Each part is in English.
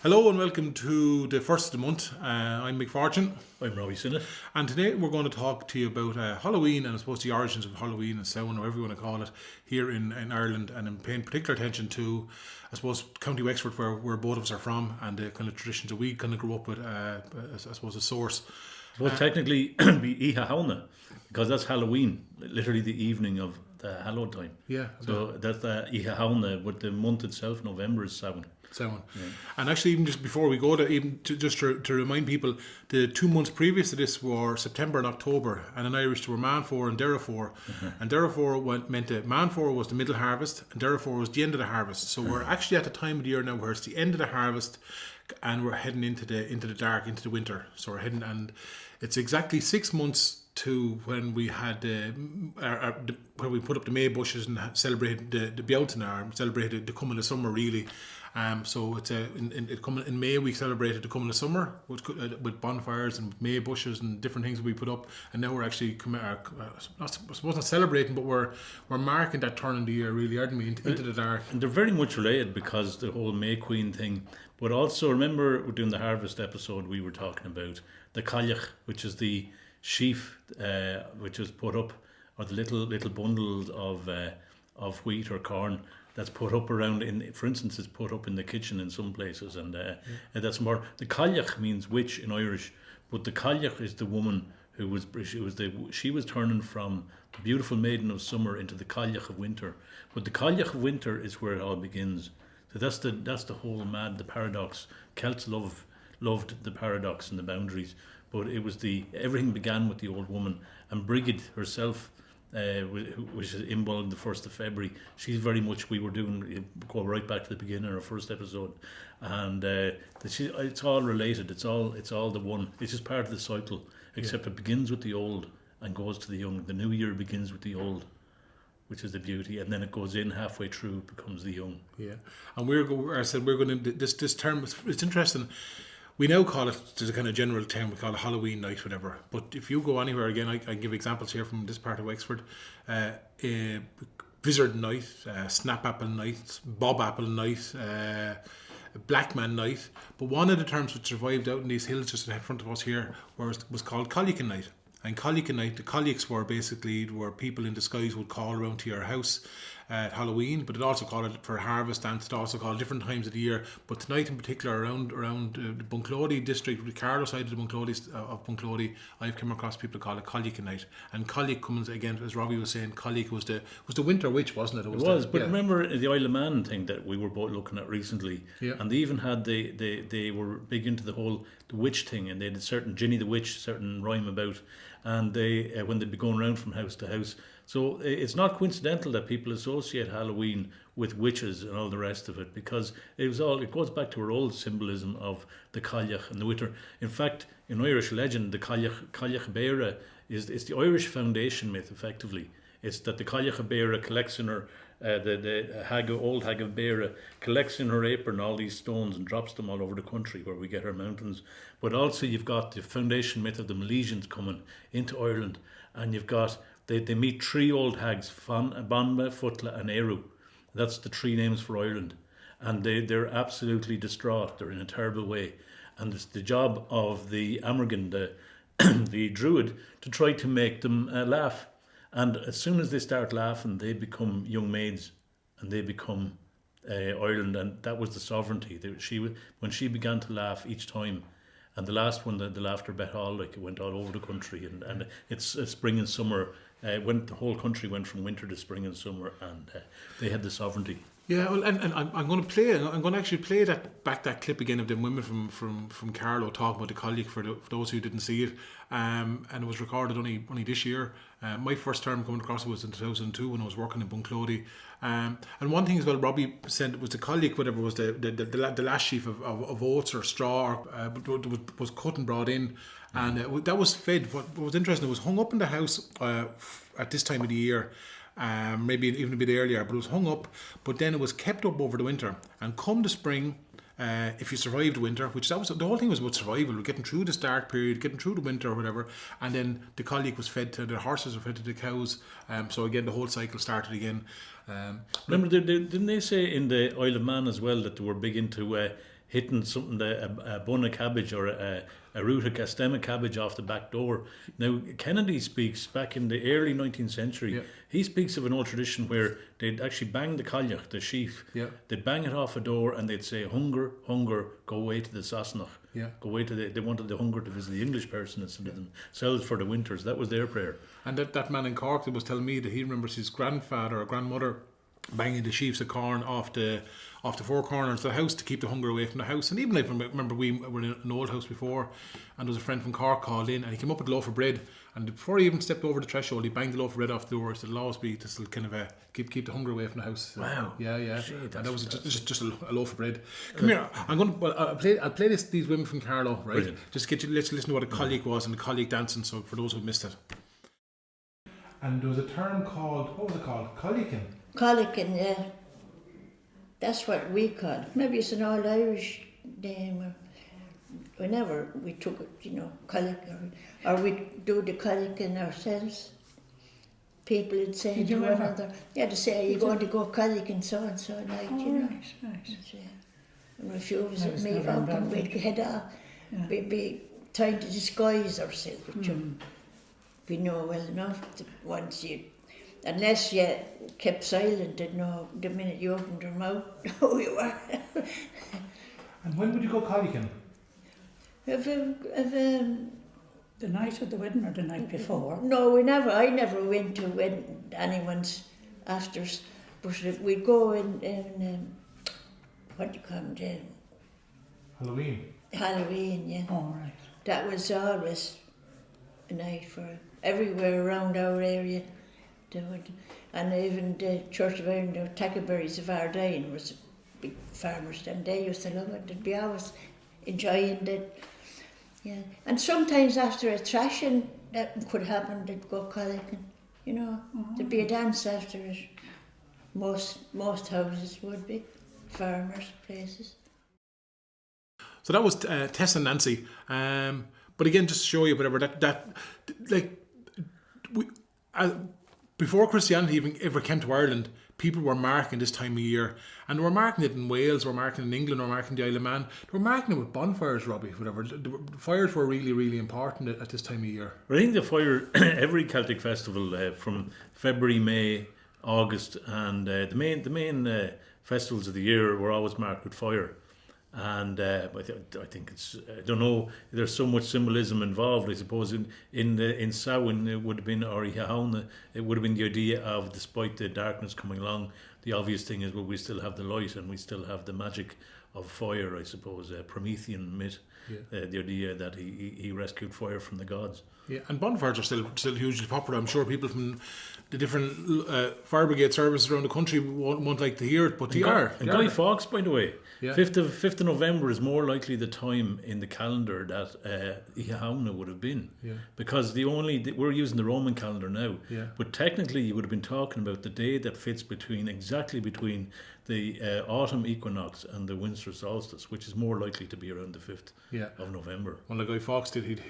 Hello and welcome to the first of the month. I'm Mick Fortune. I'm Robbie Sinnott. And today we're going to talk to you about Halloween and I suppose the origins of Halloween and Samhain, or whatever you want to call it, here in Ireland, and I'm paying particular attention to, I suppose, County Wexford, where both of us are from, and the kind of traditions that we kind of grew up with, I suppose, a source. Well, technically, be Iha Hauna, because that's Halloween, literally the evening of the Hallowed time. Yeah. So that's the Iha Hauna, but the month itself, November, is Samhain. Yeah. And actually, even just before we go to remind people, the 2 months previous to this were September and October, and in Irish there were Manfor and Derrafor. And Derrafor meant that Manfor was the middle harvest and Derrafor was the end of the harvest. So we're actually at the time of the year now where it's the end of the harvest and we're heading into the dark, into the winter. So we're heading, and it's exactly 6 months to when we had when we put up the May bushes and celebrated the Bealtanar, celebrated the coming of summer, really. So it's in May we celebrated the coming of summer with bonfires and May bushes and different things that we put up, and now we're actually I suppose not celebrating, but we're marking that turn in the year, really, aren't we, into the dark. And they're very much related because the whole May Queen thing. But also remember doing the harvest episode, we were talking about the cailleach, which is the sheaf which is put up, or the little bundles of wheat or corn that's put up around for instance, it's put up in the kitchen in some places, and that's more. The cailleach means witch in Irish, but the cailleach is the woman she was turning from the beautiful maiden of summer into the cailleach of winter. But the cailleach of winter is where it all begins. So that's the whole the paradox. Celts loved the paradox and the boundaries, but it was everything began with the old woman, and Brigid herself, which is involved in the 1st of February. She's very much, we were doing, go right back to the beginning of our first episode, and it's all related. It's all the one. It's just part of the cycle, except it begins with the old and goes to the young. The new year begins with the old, which is the beauty, and then it goes in halfway through, it becomes the young. Yeah, and we're going to this term. It's interesting. We now call it, there's a kind of general term, we call it Halloween night, whatever. But if you go anywhere, again, I give examples here from this part of Wexford. Vizard night, snap apple night, bob apple night, black man night. But one of the terms which survived out in these hills just in front of us here was called Colleagan night. And Colleagan night, the colleagues were basically where people in disguise would call around to your house at Halloween, but it also called it for harvest, and it also called different times of the year. But tonight in particular, around the Bunclody district, the Carlow side of the Bunclody, I've come across people call it Colleagan night. And Colleague comes again, as Robbie was saying, Colleague was the winter witch, wasn't it? It was, but remember the Isle of Man thing that we were both looking at recently, and they even had they were big into the witch thing, and they had a certain Ginny the Witch, certain rhyme about, and they when they'd be going around from house to house. So it's not coincidental that people associate Halloween with witches and all the rest of it, because it goes back to our old symbolism of the cailleach and the winter. In fact, in Irish legend, the cailleach beara is the Irish foundation myth, effectively. It's that the cailleach beara collects in her, the old hag of Beara collects in her apron all these stones and drops them all over the country where we get our mountains. But also you've got the foundation myth of the Milesians coming into Ireland, and you've got they meet three old hags, Banba, Futla and Eru. That's the three names for Ireland, and they're absolutely distraught. They're in a terrible way, and it's the job of the Amergin, the druid, to try to make them laugh. And as soon as they start laughing, they become young maids, and they become Ireland, and that was the sovereignty. When she began to laugh each time, and the last one, the laughter bet all, like, it went all over the country, and it's spring and summer. When the whole country went from winter to spring and summer, and they had the sovereignty. Yeah, well, and I'm going to actually play that clip again of them women from Carlow talking about the colleague for those who didn't see it, and it was recorded only this year. My first term coming across it was in 2002 when I was working in Bunclody. And one thing as well, Robbie said, was the colleague, whatever was the last sheaf of oats or straw, was cut and brought in. And that was fed. What was interesting, it was hung up in the house at this time of the year, maybe even a bit earlier, but it was hung up, but then it was kept up over the winter. And come the spring, if you survived winter, the whole thing was about survival, getting through this dark period, getting through the winter or whatever, and then the colleague was fed to the horses, were fed to the cows, so again the whole cycle started again. Remember, didn't they say in the Isle of Man as well that they were big into hitting something, a bun of cabbage or a root, a stem of cabbage off the back door. Now, Kennedy speaks back in the early 19th century. He speaks of an old tradition where they'd actually bang the cailleach, the sheaf. They'd bang it off a door and they'd say, "Hunger, hunger, go away to the Sassenach." Go away to they wanted the hunger to visit the English person instead of themselves for the winters. That was their prayer. And that man in Cork that was telling me that he remembers his grandfather or grandmother banging the sheaves of corn off the four corners of the house to keep the hunger away from the house. And even I remember we were in an old house before, and there was a friend from Cork called in, and he came up with a loaf of bread, and before he even stepped over the threshold, he banged the loaf of bread off the door. So it'll always be this will kind of keep the hunger away from the house. Wow. Yeah. Gee, and that was just a loaf of bread. Come here. I'll play these women from Carlow, right? Brilliant. Just get you let's listen to what a colleague was and the colleague dancing. So for those who missed it. And there was a term called, what was it called? Colleaguing. Colleaguing, yeah. That's what we call it. Maybe it's an old Irish name. Whenever we took it, colleague, or we'd do the colleaguing ourselves. People would say to one another, to say, "Are you going to go colleaguing so and so night?" Right. And a few of us would meet up and we'd head off. We'd be trying to disguise ourselves, which we know well enough that once unless you kept silent, they'd know the minute you opened your mouth who you were. And when would you go colleaguing? The night of the wedding or the night before? No, I never went to anyone's afters, but we'd go in what do you call it? Halloween. Halloween, yeah. All right. That was always a night for everywhere around our area. And even the Church of Ireland, the Tackleberries of Ardine was big farmers, and they used to love it. They'd be always enjoying it. Yeah. And sometimes after a thrashing, that could happen, they'd go collecting. There'd be a dance after it. Most houses would be farmers' places. So that was Tess and Nancy. But again, just to show you whatever before Christianity even ever came to Ireland, people were marking this time of year, and they were marking it in Wales, they were marking it in England, they were marking the Isle of Man. They were marking it with bonfires, Robbie, whatever. The fires were really, really important at this time of year. I think the fire, every Celtic festival from February, May, August, and the main festivals of the year were always marked with fire. And I think it's, I don't know, there's so much symbolism involved. I suppose in Samhain it would have been, or Ihauna, it would have been the idea of, despite the darkness coming along, the obvious thing is, well, we still have the light and we still have the magic of fire, I suppose, Promethean myth, the idea that he rescued fire from the gods. Yeah, and bonfires are still hugely popular. I'm sure people from the different fire brigade services around the country won't like to hear it, but they are. And Guy Fawkes, by the way, Yeah. 5th of November is more likely the time in the calendar that Ihauna would have been. Yeah. Because we're using the Roman calendar now, Yeah. but technically you would have been talking about the day that fits exactly between the autumn equinox and the winter solstice, which is more likely to be around the 5th of November. Well, the Guy Fawkes did.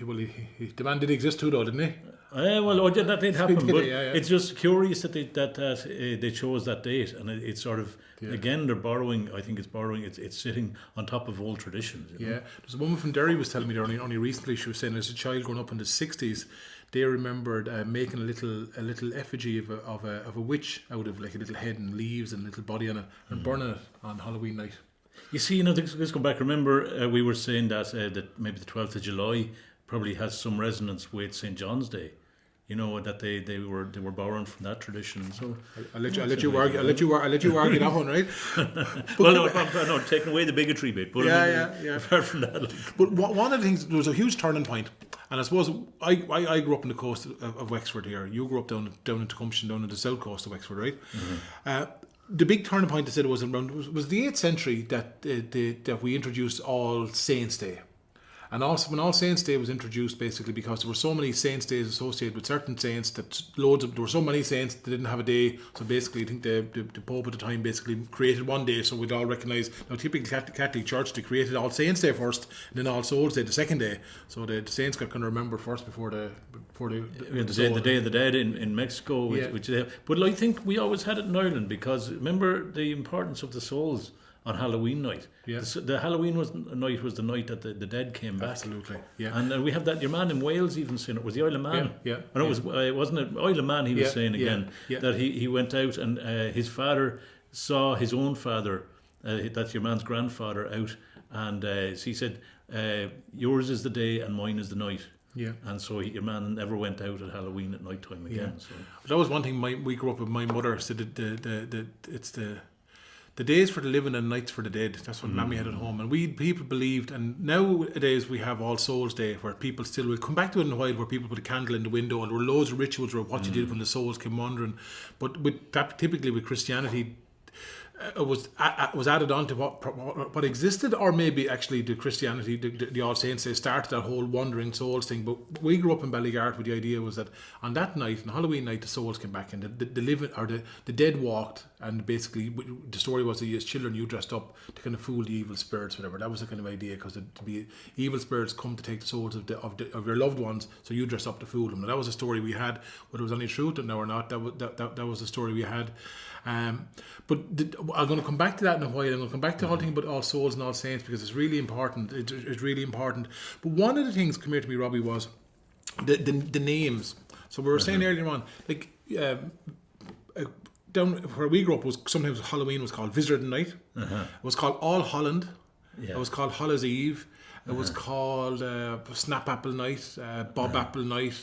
The man did exist too, though, didn't he? That did happen, but Yeah. it's just curious that they chose that date, and it's sort of again they're borrowing. I think it's sitting on top of old traditions. Yeah, there's a woman from Derry was telling me there only recently. She was saying as a child growing up in the 60s, they remembered making a little effigy of a witch out of like a little head and leaves and a little body on it, and burning it on Halloween night. You see, let's go back. Remember, we were saying that maybe the 12th of July probably has some resonance with St. John's Day. That they were borrowing from that tradition. So I'll let you argue that one, right? No, taking away the bigotry bit. But apart from that, but one of the things, there was a huge turning point, and I suppose I grew up on the coast of Wexford here. You grew up down in Tecumseh, down on the south coast of Wexford, right? Mm-hmm. The big turning point, I said, was the 8th century that we introduced All Saints' Day. And also, when All Saints' Day was introduced, basically because there were so many Saints' Days associated with certain saints that there were so many saints that didn't have a day. So basically, I think the Pope at the time basically created one day, so we'd all recognise. Now, typically Catholic Church, they created All Saints' Day first, and then All Souls' Day the second day. So the saints got kind of remembered first before the Day of the Dead in Mexico, but I think we always had it in Ireland because remember the importance of the souls on Halloween night. Yeah. The Halloween night was the night that the dead came back. Absolutely, yeah. And we have that. Your man in Wales even saying it was the Isle of Man. Yeah, And it was wasn't it Isle of Man? He was saying again yeah. that he went out and his father saw his own father. That's your man's grandfather out, and he said, "Yours is the day and mine is the night." Yeah. And so your man never went out at Halloween at night time again. Yeah. So. That was one thing we grew up with. My mother said it's the days for the living and nights for the dead. That's what Mammy had at home. And people believed, and nowadays we have All Souls Day where people still will come back to it in a while, where people put a candle in the window and there were loads of rituals about what you did when the souls came wandering. But with that, typically with Christianity, it was added on to what existed, or maybe actually the Christianity, the All Saints Day started that whole wandering souls thing. But we grew up in Ballygart with the idea was that on that night, on Halloween night, the souls came back and the living or the dead walked, and basically the story was that as children you dressed up to kind of fool the evil spirits, whatever. That was the kind of idea, because to be evil spirits come to take the souls of your loved ones, so you dress up to fool them. And that was a story we had. Whether it was any truth in it or not, that was the story we had. But I'm going to come back to that in a while. I'm going to come back to the whole thing about All Souls and All Saints, because it's really important. It's really important. But one of the things, come here to me, Robbie, was the names. So we were saying earlier on, like down where we grew up, was sometimes Halloween was called Visitor Night. It was called All Holland. It was called Hallows Eve. It was called Snap Apple Night, Bob Apple Night,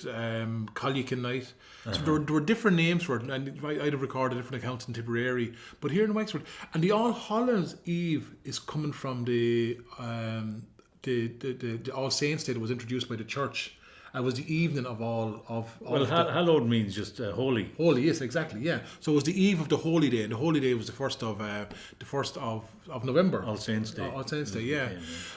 Collican Night. So there were different names for it, and I'd have recorded different accounts in Tipperary. But here in Wexford, and the All Hallows Eve is coming from the All Saints Day that was introduced by the church. It was the evening of all of. Hallowed means just holy. Holy, yes, exactly, yeah. So it was the eve of the Holy Day, and the Holy Day was the first of November. All Saints Day. All Saints Day, yeah.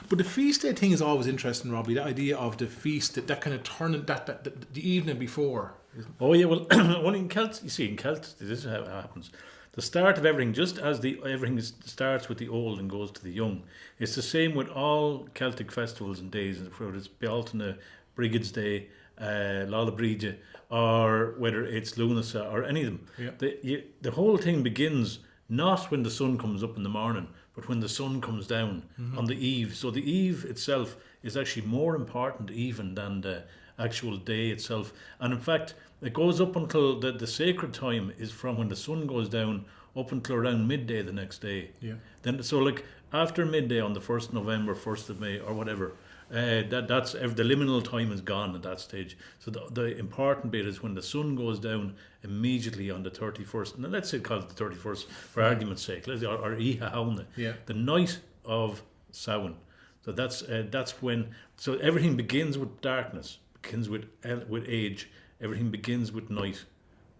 But the feast day thing is always interesting, Robbie. The idea of the feast, that kind of turning that the evening before. Oh yeah, well, only in Celts, you see, in Celts, this is how it happens. The start of everything, just as everything starts with the old and goes to the young, it's the same with all Celtic festivals and days, whether it's Bealtaine, Brigade's Day, Lollabrige, or whether it's Lunasa or any of them. Yeah. The whole thing begins not when the sun comes up in the morning, but when the sun comes down on the eve. So the eve itself is actually more important even than the actual day itself. And in fact, it goes up until the sacred time is from when the sun goes down up until around midday the next day. Yeah. Then so like after midday on the 1st November, 1st of May or whatever, that's the liminal time is gone at that stage. So the important bit is when the sun goes down immediately on the 31st. And let's say call it the 31st for argument's sake, or Iha Hauna, the night of Samhain. So that's when. So everything begins with darkness, begins with age. Everything begins with night,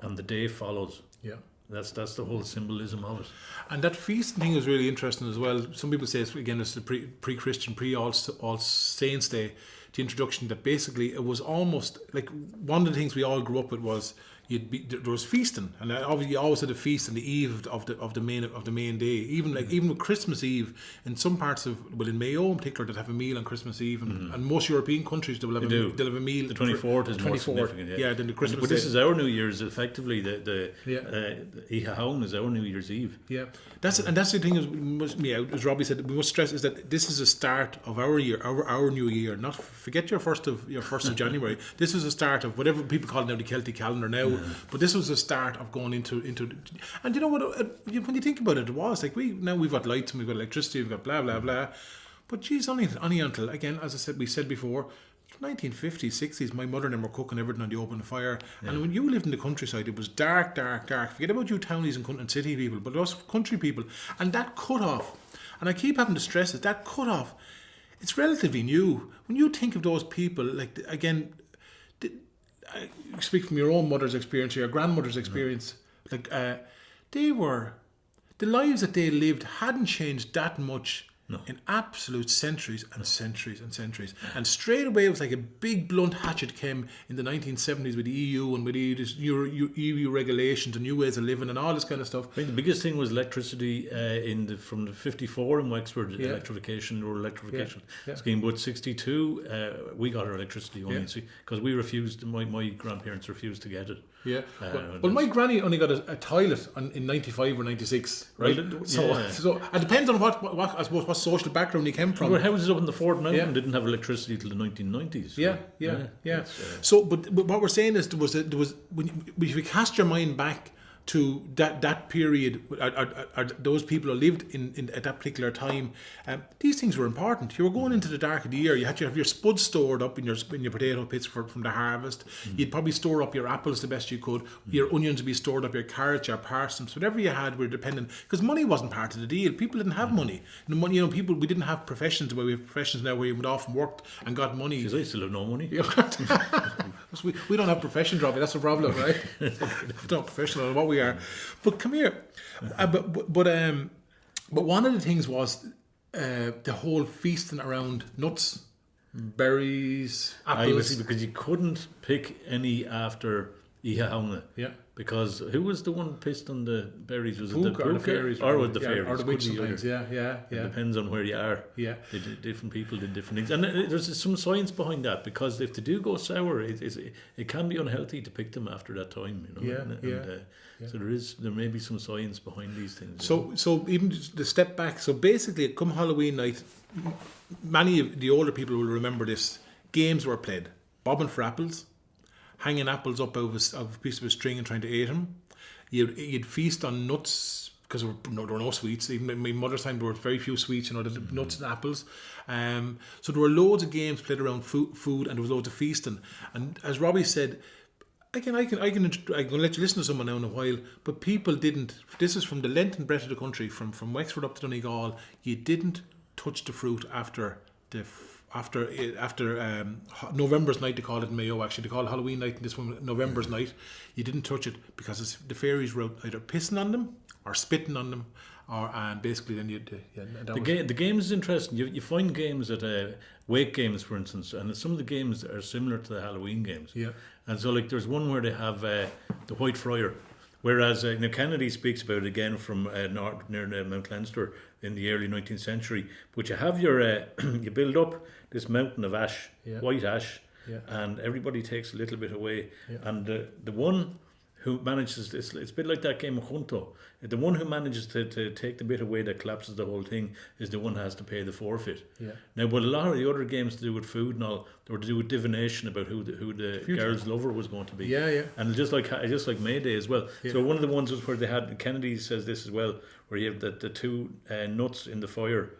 and the day follows. Yeah. That's the whole symbolism of it. And that feast thing is really interesting as well. Some people say it's the pre-Christian, pre-All Saints Day, the introduction, that basically it was almost like one of the things we all grew up with was there was feasting, and obviously you always had a feast on the eve of the main day. Even with Christmas Eve, in some parts of in Mayo in particular, they'll have a meal on Christmas Eve, and most European countries they'll have a meal. The 24th is more significant. Yeah, then the Christmas. But this is our New Year's. Effectively, the Iha Haun is our New Year's Eve. Yeah, that's the thing. As Robbie said, we must stress is that this is a start of our year, our new year. Not forget your first of January. This is a start of whatever people call it now the Celtic calendar now. But this was the start of going into, and you know what? When you think about it, it was like we've got lights and we've got electricity, we've got blah blah blah. But geez, only until again, as I said, we said before, 1950s, 60s. My mother and them were cooking everything on the open fire, and when you lived in the countryside, it was dark. Forget about you townies and city people, but us country people, and that cut off. And I keep having to stress it. That cut off, it's relatively new. When you think of those people, like again. Speak from your own mother's experience or your grandmother's experience, like they were, the lives that they lived hadn't changed that much in absolute centuries and centuries and centuries. And straight away it was like a big blunt hatchet came in the 1970s with the EU and with EU regulations and new ways of living and all this kind of stuff. I think the biggest thing was electricity from the 54 in Wexford, rural electrification scheme. But 62, we got our electricity only because we refused. My grandparents refused to get it. Yeah. Well, my granny only got a toilet in 95 or 96, right? So it depends on what I suppose what social background you came from. Well, houses up in the Fort Mountain didn't have electricity till the 1990s. Yeah. So, but what we're saying is there was when you cast your mind back to that period, those people who lived in at that particular time, these things were important. You were going into the dark of the year. You had to have your spuds stored up in your potato pits from the harvest. You'd probably store up your apples the best you could. Your onions would be stored up, your carrots, your parsnips, whatever you had were dependent, because money wasn't part of the deal. People didn't have money. And money, we didn't have professions the way we have professions now, where you went off and worked and got money. Because I still have no money. We don't have professions, Robbie. That's the problem, right? We don't have professional what we are. But come here. But one of the things was the whole feasting around nuts, berries, apples. Because you couldn't pick any after Ihauna. Yeah. Because who was the one pissed on the berries? Was Pooka it the Pooka? or the fairies? Or was the fairies? Or the witch sometimes, yeah. It depends on where you are. Yeah. Different people did different things. And there's some science behind that, because if they do go sour, it can be unhealthy to pick them after that time. So there may be some science behind these things. So even the step back, so basically come Halloween night, many of the older people will remember this, games were played. Bobbing for apples, hanging apples up of a piece of a string and trying to eat them. You'd feast on nuts, because there were no sweets. Even in my mother's time, there were very few sweets, the nuts and apples. So there were loads of games played around food, and there was loads of feasting. And as Robbie said, again, I can let you listen to someone now in a while, but people didn't. This is from the length and breadth of the country, from Wexford up to Donegal. You didn't touch the fruit after November's night. They call it in Mayo. Actually, they call it Halloween night, and this one November's night. You didn't touch it because the fairies were either pissing on them or spitting on them, and basically then the game is interesting. You find games at wake games, for instance, and some of the games are similar to the Halloween games. Yeah. And so, like, there's one where they have the White Friar, whereas Kennedy speaks about it again from near Mount Leinster in the early 19th century. But you have your you build up this mountain of ash, white ash, and everybody takes a little bit away, and the one who manages this, it's a bit like that game of Junto. The one who manages to take the bit away that collapses the whole thing is the one who has to pay the forfeit. Yeah. Now, but a lot of the other games to do with food and all, they were to do with divination about who the girl's lover was going to be. Yeah. And just like May Day as well. Yeah. So one of the ones was where they had, Kennedy says this as well, where you have the two nuts in the fire,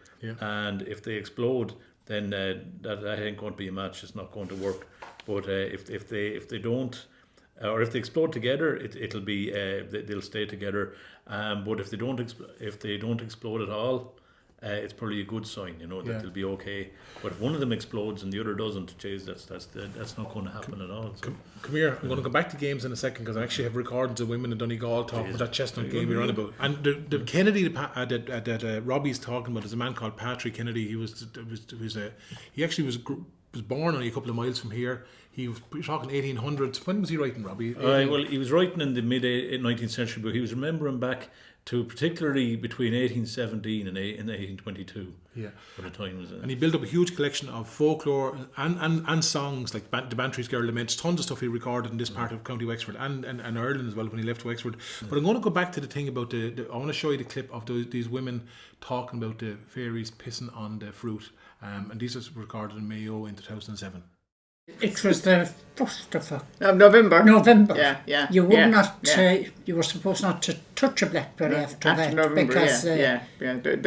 and if they explode, then that ain't going to be a match. It's not going to work. But if they don't, or if they explode together, it'll be they'll stay together. But if they don't explode at all, it's probably a good sign, that they'll be okay. But if one of them explodes and the other doesn't, that's not going to happen at all. So. Come here. I'm going to go back to games in a second, because I actually have recordings of women in Donegal talking about that chestnut game you're on about. And the Kennedy that Robbie's talking about is a man called Patrick Kennedy. He actually was born only a couple of miles from here. He was talking 1800s. When was he writing, Robbie? Well, he was writing in the mid 19th century, but he was remembering back to particularly between 1817 and 1822. Yeah, for the times. And he built up a huge collection of folklore and songs, like the Bantry's Girl Laments. Tons of stuff he recorded in this part of County Wexford and Ireland as well when he left Wexford. But I'm going to go back to the thing about I want to show you the clip of these women talking about the fairies pissing on the fruit. And these was recorded in Mayo in 2007. It was the 1st of November. Yeah. You would not. You were supposed not to touch a blackberry after that, November, because they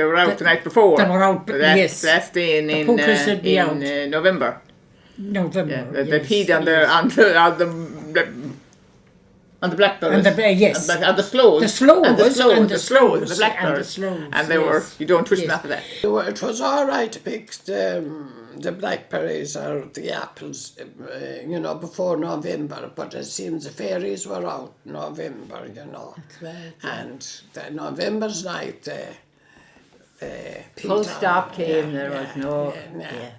were out the night before. They were out. Yes. Last day in November. November. Yeah, they peed on the blackberries. And the sloes. The sloes. The blackberries. And they were, you don't touch them after that. It was all right to pick the blackberries or the apples, before November, but it seems the fairies were out November, That's right. And the November's night, Peter. stop came, there was no...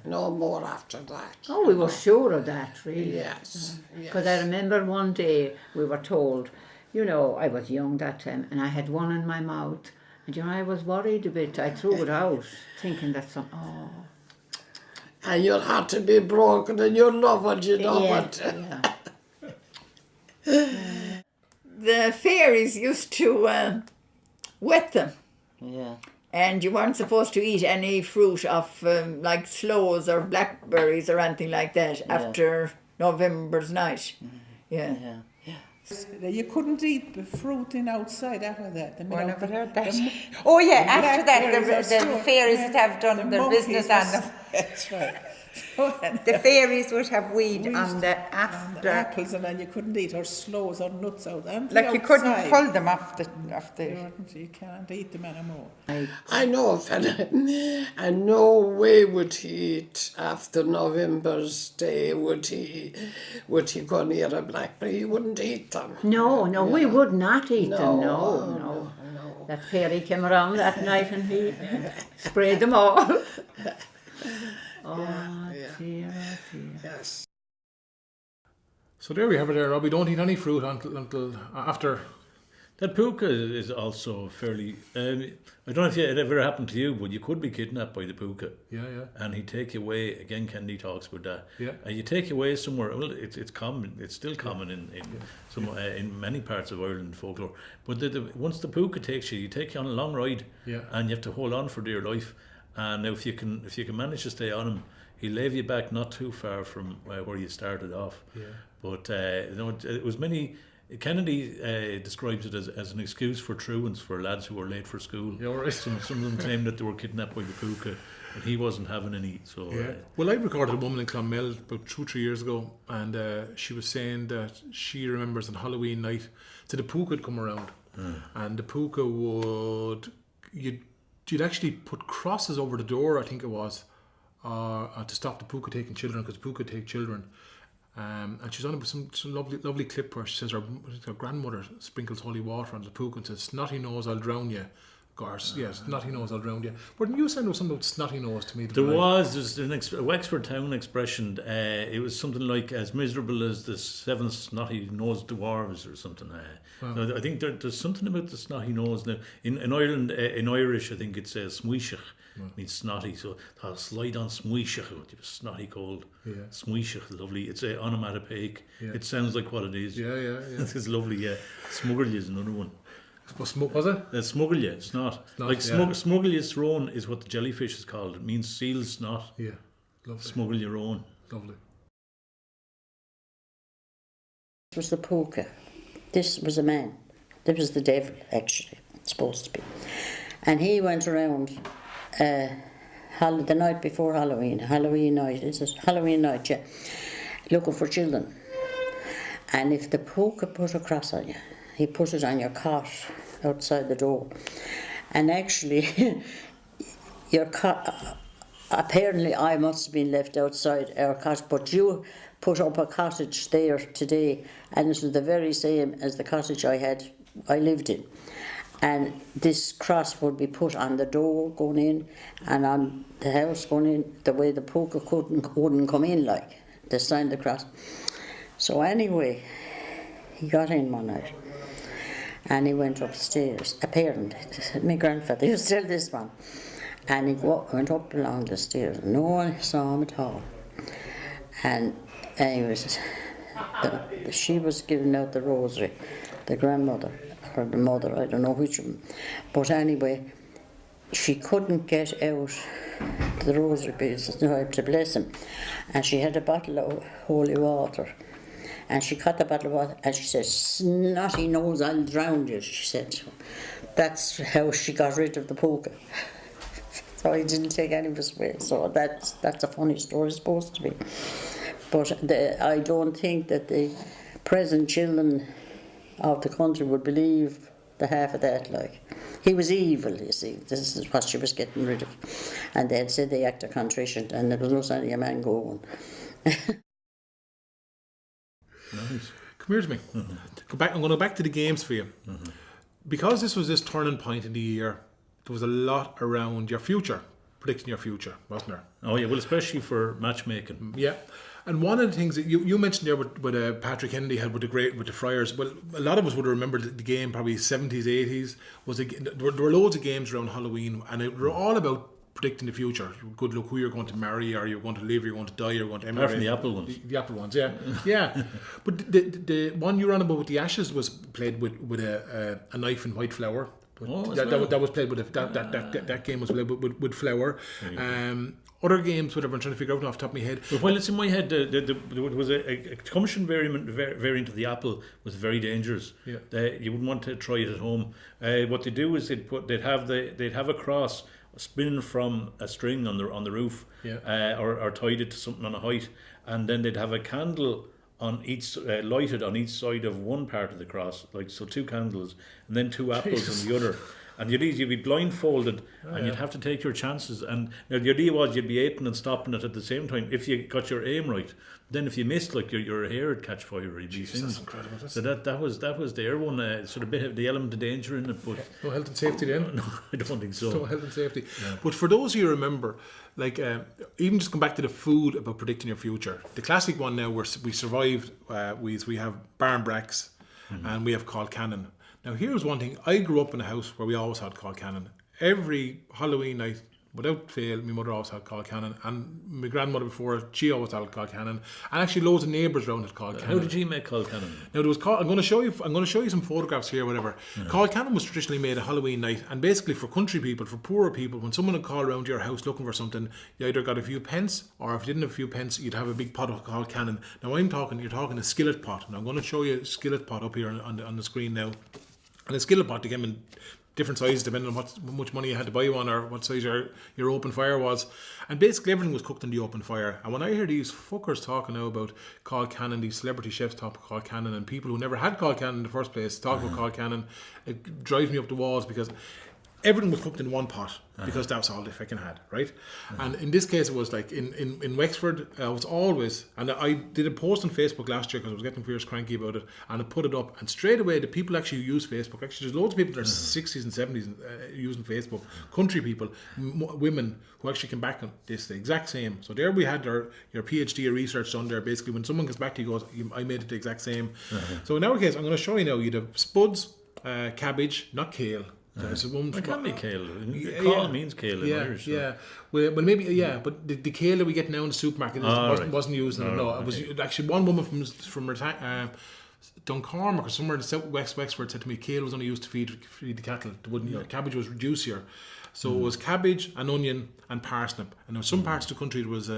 no more after that. Oh, we were sure of that, really. Yes. Because I remember one day we were told, you know, I was young that time, and I had one in my mouth, and you know, I was worried a bit. I threw it out, thinking that And your heart to be broken, and you love it, you know what? The fairies used to wet them. Yeah. And you weren't supposed to eat any fruit of like sloes or blackberries or anything like that after November's night. Yeah. You couldn't eat the fruit in outside after that. I never heard that. Oh yeah, after that the fairies would have done their business on them. That's right. The fairies would have weed on the And the apples, and then you couldn't eat or sloes or nuts out. like you couldn't pull them off the. You can't eat them anymore. I know a fella, and no way would he eat after November's Day. Would he go near a blackberry? He wouldn't eat them. No, we would not eat them, no. That fairy came around that night and he sprayed them all. Dear. Yes. So there we have it there, Robbie. Don't eat any fruit until after. That Pooka is also fairly... I don't know if it ever happened to you, but you could be kidnapped by the Pooka. Yeah. And he'd take you away. Again, Kennedy talks about that. Yeah. And you take you away somewhere. Well, it's common. It's still common in many parts of Ireland folklore. But once the Pooka takes you, take you on a long ride. Yeah. And you have to hold on for dear life. And now if you can manage to stay on him, he'll leave you back not too far from where you started off. Yeah. But it was many. Kennedy describes it as an excuse for truants for lads who were late for school. Yeah, right. Some of them claimed that they were kidnapped by the Pooka, and he wasn't having any. So Well, I recorded a woman in Clonmel about 2-3 years ago, and she was saying that she remembers on Halloween night, so the Pooka would come around, and the Pooka would you'd actually put crosses over the door, I think it was, to stop the Pooka taking children, because Pooka take children. And she's on about some lovely clip where she says her grandmother sprinkles holy water on the Pooka and says, "Snotty nose, I'll drown you." Yes, snotty nose, I'll drown you. But you said there was something about snotty nose to me. There's an Wexford town expression. It was something like as miserable as the 7 snotty-nosed dwarves or something. So I think there's something about the snotty nose now. In Ireland, in Irish, I think it's smuishach. Means snotty, so I'll slide on smuishach. It was snotty cold. Smuishach, lovely. It's onomatopoeic. It sounds like what it is. Yeah. It's lovely. Smuggle is another one. Was it? Smuggle, it's not. Like smuggle your own is what the jellyfish is called. It means seal snot. Yeah, lovely. Smuggle your own. Lovely. This was the Pooka. This was a man. This was the devil, actually, supposed to be. And he went around the night before Halloween night, looking for children. And if the Pooka put a cross on you, he put it on your cot outside the door. And actually, your cot, apparently I must have been left outside our cot, but you put up a cottage there today, and it was the very same as the cottage I lived in. And this cross would be put on the door going in, and on the house going in, the way the Pooka wouldn't come in, like, they signed the cross. So anyway, he got in one night, and he went upstairs. Apparently, my grandfather used to tell this one. And he went up along the stairs. No one saw him at all. And anyways, she was giving out the rosary, the grandmother, or the mother, I don't know which one. But anyway, she couldn't get out the rosary pieces to bless him. And she had a bottle of holy water. And she cut the bottle of water and she said, "Snotty nose, I'll drown you," she said. That's how she got rid of the Pooka. So he didn't take any of his way. So that's a funny story, supposed to be. But I don't think that the present children of the country would believe the half of that. Like, he was evil, you see. This is what she was getting rid of. And they'd said the act of contrition, and there was no sign of a man going. Nice. Come here to me. I'm going to go back to the games for you. Because this was this turning point in the year, there was a lot around your future, predicting your future, wasn't there? Oh yeah, well, especially for matchmaking. Yeah. And one of the things that you mentioned there with Patrick Kennedy had with the Friars, well, a lot of us would have remembered the game probably 70s, 80s. There were loads of games around Halloween, and they were all about predicting the future. Good luck, who you're going to marry, or you're going to live, you're going to die, you're going to emigrate. Apart from the Apple ones. The Apple ones, yeah. Yeah. But the one you ran about with the ashes was played with a knife and white flour. That was played with that game was played with flour. Other games, whatever I'm trying to figure out off the top of my head. But while it's in my head, there was a Commission variant of the Apple was very dangerous. Yeah. You wouldn't want to try it at home. What they do is they'd have a cross spinning from a string on the roof, or tied it to something on a height, and then they'd have a candle on each lighted on each side of one part of the cross, like so, 2 candles, and then 2 apples on the other. And you'd be blindfolded, and you'd have to take your chances. And now the idea was you'd be aiming and stopping it at the same time if you got your aim right. Then if you missed, like your hair would catch fire. Or you'd be that's incredible. So that was their one, sort of bit of the element of danger in it. But no health and safety then. No, I don't think so. No health and safety. Yeah. But for those of you who remember, like even just come back to the food about predicting your future. The classic one now, where we survived. We have barn bracks, and we have called cannon. Now here's one thing. I grew up in a house where we always had called cannon. Every Halloween night, without fail, my mother always had called cannon, and my grandmother before, she always had called cannon, and actually loads of neighbours around had called cannon. How did you make called cannon? Now there was I'm going to show you some photographs here, whatever. Called cannon was traditionally made a Halloween night, and basically for country people, for poorer people, when someone would call around your house looking for something, you either got a few pence, or if you didn't have a few pence, you'd have a big pot of called cannon. Now you're talking a skillet pot, and I'm going to show you a skillet pot up here on the screen now. And a skillet pot, they came in different sizes depending on how much money you had to buy one, or what size your open fire was. And basically everything was cooked in the open fire. And when I hear these fuckers talking now about called cannon, these celebrity chefs talk about called cannon, and people who never had called cannon in the first place talk about called cannon, it drives me up the walls, because everything was cooked in one pot, because that's all they fucking had, right? And in this case, it was like in Wexford, it was always, and I did a post on Facebook last year because I was getting fierce cranky about it, and I put it up, and straight away the people actually who use Facebook, there's loads of people that are 60s and 70s using Facebook, country people, women who actually came back on this, the exact same. So there we had your PhD or research done there. Basically, when someone comes back to you, goes, I made it the exact same. So in our case, I'm going to show you now, you'd have spuds, cabbage, not kale. It can be kale. Kale means kale in Irish. So. Yeah. Well, maybe, but the kale that we get now in the supermarket wasn't used in it. No, it was actually one woman from Duncormac or somewhere in the southwest Wexford said to me, kale was only used to feed the cattle. Cabbage was juicier. So it was cabbage and onion and parsnip. And in some parts of the country there was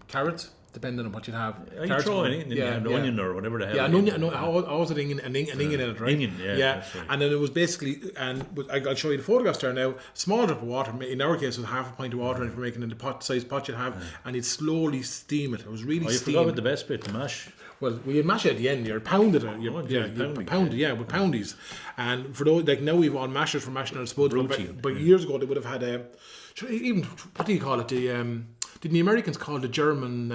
carrots, depending on what you'd have. You throw anything, onion or whatever the hell. Yeah, an onion. Always an onion in it, right? Onion, yeah. That's right. And then it was basically, and I'll show you the photographs there now. Small drop of water. In our case, it was half a pint of water, and if you're making it in the size pot you'd have, and you'd slowly steam it. It was really steamed. You forgot about the best bit, the mash. Well, we mash it at the end. You're pounded it. With poundies. And for those, like now we've all mashers for mashing our spuds. But years ago they would have had even what do you call it? Didn't the Americans call the German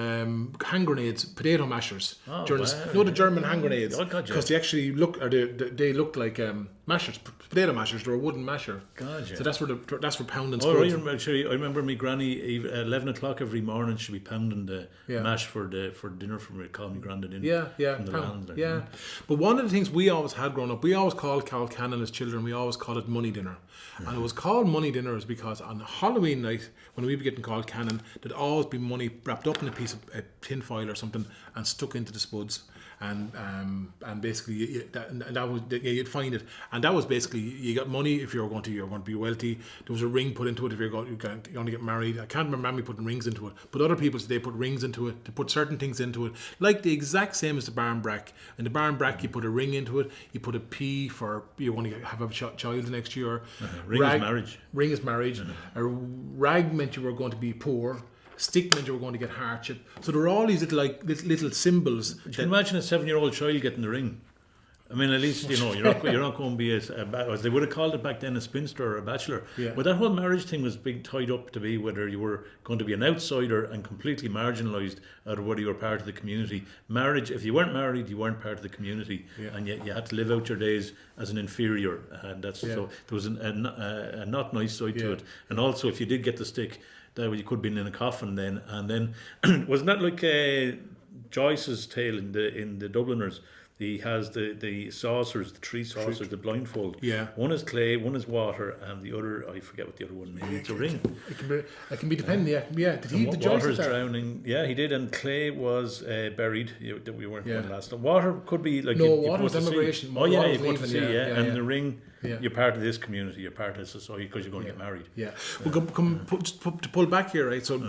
hand grenades potato mashers? The German hand grenades, because they actually they looked like mashers, potato mashers. They were a wooden masher. So that's for pounding. I remember my granny 11 o'clock every morning. She'd be pounding the mash for dinner for me. Call me granddad in. From the land. But one of the things we always had growing up, we always called cannon as children. We always called it money dinner, and it was called money dinner is because on Halloween night when we were getting called cannon, there'd always be money wrapped up in a piece of tin foil or something and stuck into the spuds, and basically that was you'd find it, and that was basically you got money if you're going to be wealthy. There was a ring put into it if you're going to get married. I can't remember Mammy putting rings into it, but other people they put rings into it, to put certain things into it, like the exact same as the barn brack. In the barn brack you put a ring into it, you put a P for you want to have a child the next year. Ring is marriage. A rag meant you were going to be poor. Stick meant you were going to get hardship. So there were all these little symbols. Can you imagine a 7-year-old child getting the ring? I mean, at least you're not going to be as they would have called it back then, a spinster or a bachelor. Yeah. But that whole marriage thing was big tied up to be whether you were going to be an outsider and completely marginalised, or whether you were part of the community. Marriage, if you weren't married, you weren't part of the community, and yet you had to live out your days as an inferior, and that's so there was a not nice side to it. And also, if you did get the stick, that you could have been in a coffin then. And then wasn't that like Joyce's tale in the Dubliners? He has the saucers, the three saucers, the blindfold. Yeah. One is clay, one is water, and the other, I forget what the other one. Maybe it's a ring. It can be depending. Yeah. Did he? The Water's drowning. Yeah, he did, and clay was buried. That we weren't going last time. Water could be like water was emigration. Oh yeah, you go to sea. And the ring. Yeah. You're part of this community. You're part of this society because you're going to get married. Yeah. Well, to pull back here, right? So.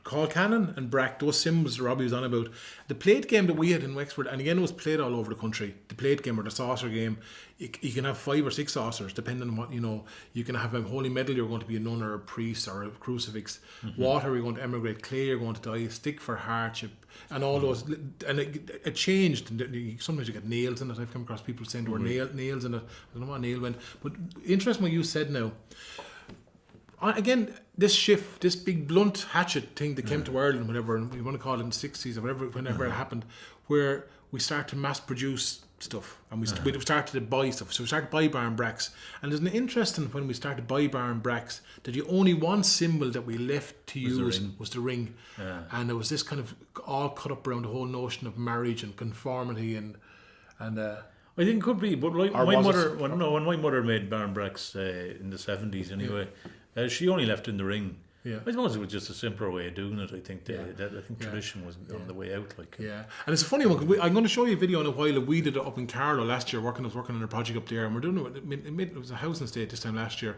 Call Cannon and Brack, those symbols Robbie was on about. The plate game that we had in Wexford, and again it was played all over the country, the plate game or the saucer game, you can have 5 or 6 saucers depending on what, you can have a holy medal, you're going to be a nun or a priest or a crucifix. Water, you're going to emigrate. Clay, you're going to die. A stick for hardship, and all those, and it changed. Sometimes you get nails in it. I've come across people saying there were nails in it. I don't know what a nail went, but interesting what you said now. Again, this shift, this big blunt hatchet thing that came to Ireland, whatever, and we want to call it in the 60s or whenever it happened, where we started to mass produce stuff and we started to buy stuff. So we started to buy bar and bracks. And there's an interesting when we started to buy bar and bracks that the only one symbol that we left to use was the ring. Yeah. And there was this kind of all cut up around the whole notion of marriage and conformity and I think it could be, but like when my mother made bar and bracks in the 70s anyway. She only left in the ring. Yeah. I suppose it was just a simpler way of doing it. I think tradition was on the way out. And it's a funny one. I'm going to show you a video in a while. We did it up in Carlow last year. I was working on a project up there, and we're doing it. It was a housing estate this time last year,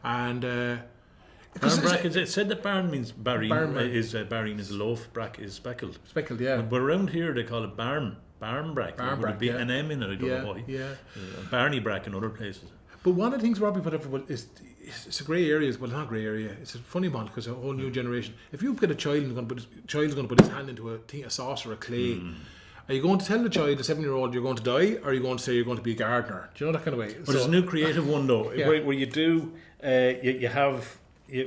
and it said that barn means barine is a loaf, brack is speckled. Speckled, yeah. But around here they call it barn brack. Would it be an M in it? I don't know why. Yeah. Barney brack in other places. But one of the things Robbie put up is it's a grey area. Well, not a grey area. It's a funny one because a whole new generation. If you get a child and child's going to put his hand into a saucer of clay, are you going to tell the child, the 7-year-old, you're going to die, or are you going to say you're going to be a gardener? Do you know that kind of way? But it's a new creative one though, where you do you have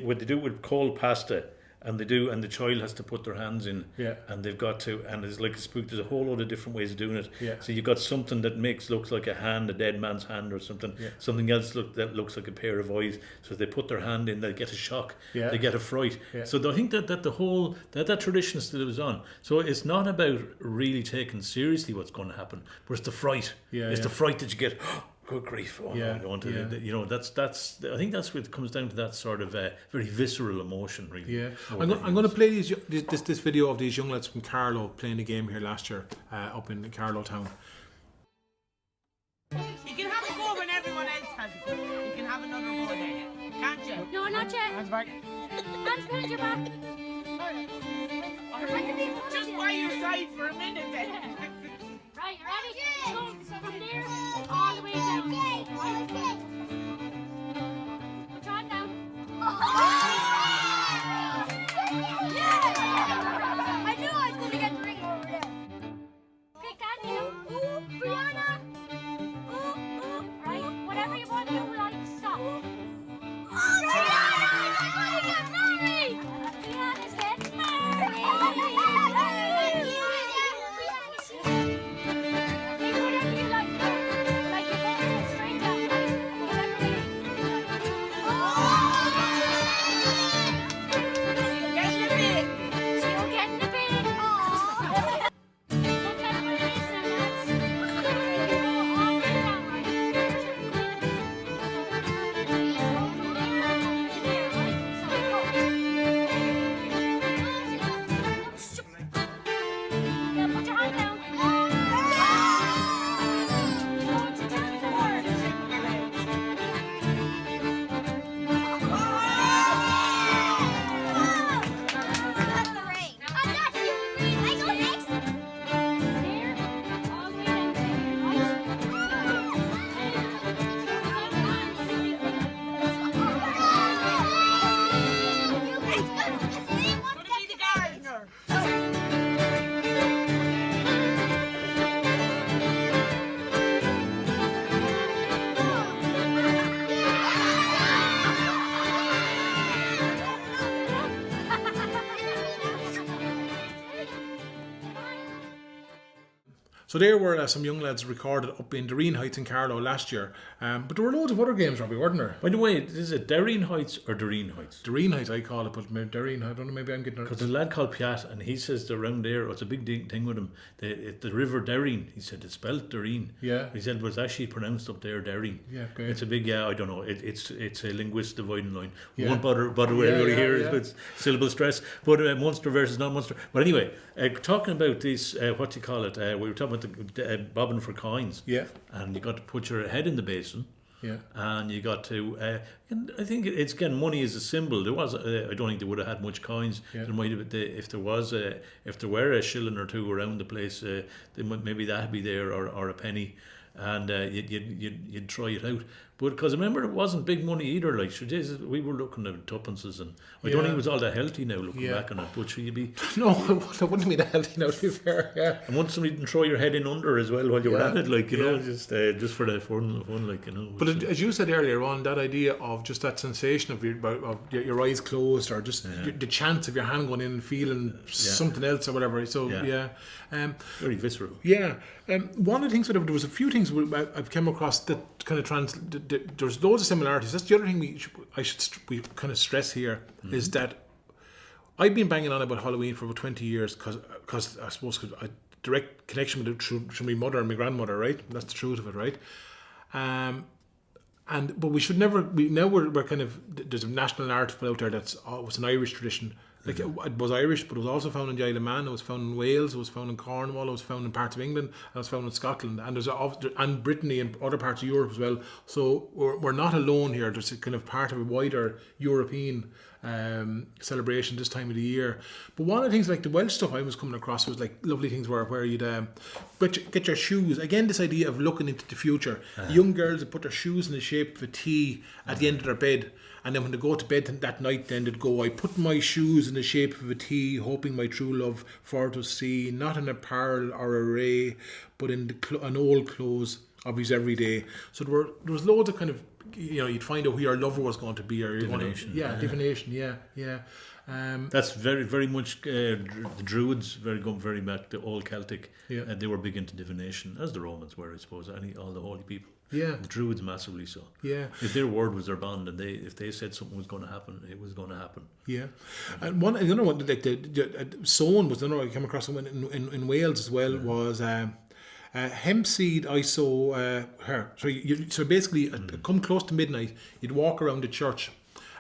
what they do with cold pasta. And the child has to put their hands in, and they've got to, and it's like a spook. There's a whole lot of different ways of doing it. Yeah. So you've got something that looks like a hand, a dead man's hand, or something. Yeah. Something else that looks like a pair of eyes. So they put their hand in, they get a shock, they get a fright. Yeah. So I think that the whole that tradition still lives on. So it's not about really taking seriously what's going to happen, but it's the fright. Yeah, it's the fright that you get. Good grief! Oh, no, I don't want to. That's. I think that's what it comes down to. That sort of very visceral emotion, really. Yeah, I'm going to play this video of these young lads from Carlow playing a game here last year up in Carlow town. You can have a go when everyone else has a go. You can have another go then, can't you? No, not yet. Hands back. Hands behind your back. Just by your side for a minute then. Right, you ready? So from there all the way down. Right. Put your hand down. Yeah! I knew I was going to get the ring over there. Okay, Candy. Ooh, Brianna. Ooh. Right, whatever you want to do, like, stop. Brianna! I want to get married! Brianna's getting married! Like you go to a stranger. So there were some young lads recorded up in Doreen Heights in Carlow last year. But there were loads of other games, Robbie, weren't there? By the way, is it Doreen Heights or Doreen Heights? Doreen Heights, I call it, but maybe Doreen, I don't know, maybe I'm getting it. Because there's a lad called Piat, and he says that around there, it's a big thing with him. The river Derreen, he said it's spelled Doreen. Yeah. He said it was actually pronounced up there Derreen. Yeah, great. It's a big, I don't know, it's a linguist dividing line. We Yeah. won't bother with everybody here, it's syllable stress. But Munster versus non-Munster. But anyway, talking about this, what do you call it? We were talking about the bobbing for coins. Yeah. And you got to put your head in the basin. Yeah. And you got to, and I think it's again, money is a symbol. There was, I don't think they would have had much coins. Yeah. There might have been, if there were a shilling or two around the place, maybe that'd be there, or a penny, and you'd try it out. But because I remember it wasn't big money either. Like, so Jesus, we were looking at tuppences, and I don't think it was all that healthy now. Looking back on it, but should you be? No, it wouldn't be that healthy now. To be fair, yeah. And once somebody didn't throw your head in under as well while you were at it, like just for the fun, like But as you said earlier on, that idea of just that sensation of your eyes closed, or just the chance of your hand going in and feeling something else or whatever. So very visceral. Yeah. One of the things, there was a few things I've come across that kind of there's loads of similarities. That's the other thing we kind of stress here, is that I've been banging on about Halloween for about 20 years because I suppose a direct connection with it through my mother and my grandmother, right? That's the truth of it, right? But we should never. We're kind of, there's a national narrative out there that's it's an Irish tradition. Like it was Irish, but it was also found in the Isle of Man. It was found in Wales. It was found in Cornwall. It was found in parts of England. And it was found in Scotland, and Brittany and other parts of Europe as well. So we're not alone here. There's a kind of part of a wider European celebration this time of the year. But one of the things, like the Welsh stuff I was coming across, was like lovely things where you'd get your shoes. Again, this idea of looking into the future. Young girls would put their shoes in the shape of a T at the end of their bed. And then when they go to bed that night, then they'd go, I put my shoes in the shape of a T, hoping my true love for to see, not in apparel or array, but in an old clothes of his everyday. So there was loads of kind of, you'd find out who your lover was going to be, or divination. Divination, yeah. That's very, very much the Druids, very back to old Celtic. Yeah. They were big into divination, as the Romans were, I suppose. All the holy people. Yeah. The Druids massively so. Yeah. If their word was their bond, and if they said something was going to happen, it was going to happen. Yeah. And another one, like the Sown was another one I came across in Wales as well, was hemp seed. I saw her. So basically, come close to midnight, you'd walk around the church,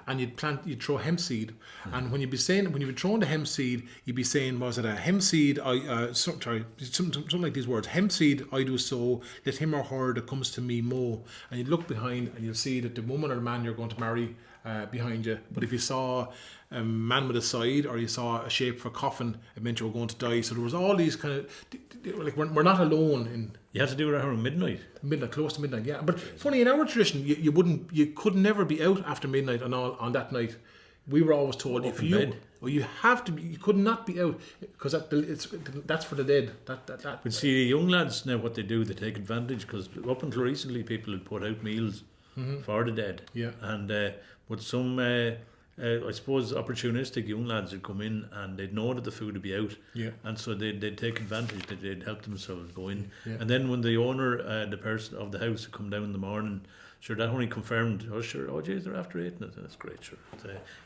and you'd throw hemp seed, and when you'd be throwing the hemp seed, you'd be saying, was it a hemp seed? Something like these words: hemp seed I do sow, let him or her that comes to me mow. And you'd look behind, and you'll see that the woman or the man you're going to marry behind you. But if you saw a man with a side, or you saw a shape for a coffin, it meant you were going to die. So there was all these kind of, like, we're not alone in. You had to do it around midnight. Close to midnight, yeah. But funny, in our tradition, you could never be out after midnight on that night. We were always told you could not be out, because that's for the dead. But see, young lads now, what they do, they take advantage, because up until recently, people had put out meals for the dead. Yeah. And but some, I suppose, opportunistic young lads would come in, and they'd know that the food would be out. Yeah. And so they'd take advantage, they'd help themselves go in. Yeah. And then when the owner, the person of the house, would come down in the morning, sure, that only confirmed, geez, they're after 8. That's great, sure.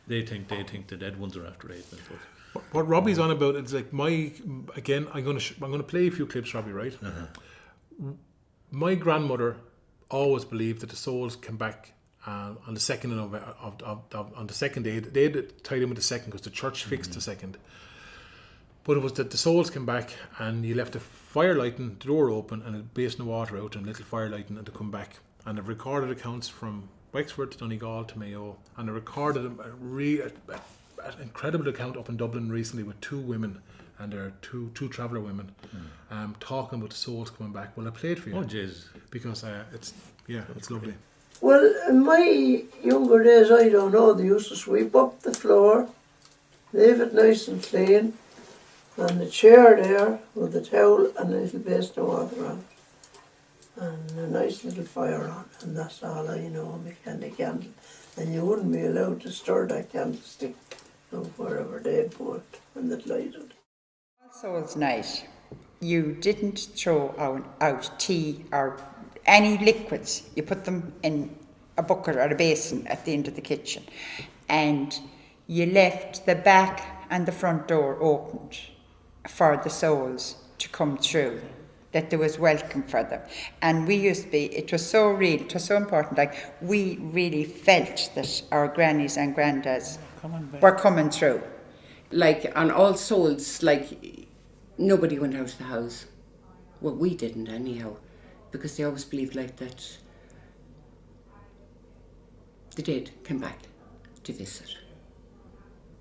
They think the dead ones are after 8. What Robbie's on about, it's like I'm going to play a few clips, Robbie, right? My grandmother always believed that the souls came back on the 2nd of on the second day. They had tied in with the 2nd because the church fixed the 2nd. But it was that the souls came back, and you left the fire lighting, the door open, and a basin of water out, and a little fire lighting, and to come back. And they've recorded accounts from Wexford to Donegal to Mayo, and they recorded an incredible account up in Dublin recently with 2 women, and there are two traveller women talking about the souls coming back. Well, I played for you. Oh, jeez. Because it's lovely. Well, in my younger days, I don't know, they used to sweep up the floor, leave it nice and clean, and the chair there with the towel and a little basin of water on it, and a nice little fire on, and that's all I know, and a candle. And you wouldn't be allowed to stir that candlestick wherever they put it when they lighted. All Souls Night you didn't throw out tea or any liquids. You put them in a bucket or a basin at the end of the kitchen, and you left the back and the front door opened for the souls to come through, that there was welcome for them. And we used to be, it was so real, it was so important, like we really felt that our grannies and granddads were coming through. Like on All Souls, like nobody went out of the house. Well, we didn't anyhow, because they always believed like that the dead came back to visit.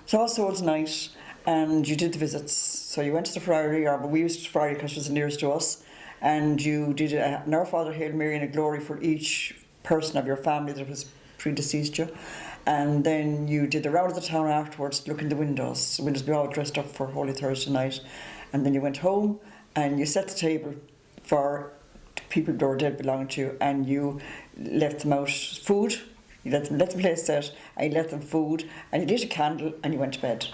So All Souls night, and you did the visits. So you went to the Friary, or we used to Friary because it was the nearest to us, and you did an Our Father, Hail Mary and a Glory for each person of your family that was predeceased you. And then you did the round of the town afterwards, look in the windows. The windows be all dressed up for Holy Thursday night. And then you went home and you set the table for people that were dead belonging to you, and you left them out food. You let the place set, and you let them food, and you lit a candle, and you went to bed.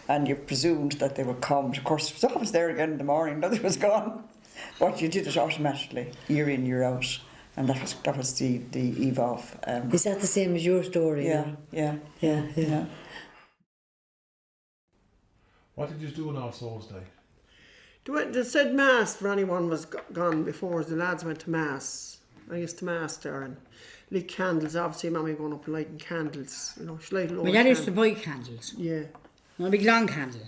And you presumed that they would come. Of course, someone was there again in the morning, nothing was gone. But you did it automatically, year in, year out. And that was the eve of. Is that the same as your story? Yeah. What did you do on All Souls Day? They said mass for anyone was gone before. The lads went to mass. I used to mass there and lit candles. Obviously, Mammy going up and lighting candles. You know, she lighted My dad used to buy candles. Yeah. A big long candle.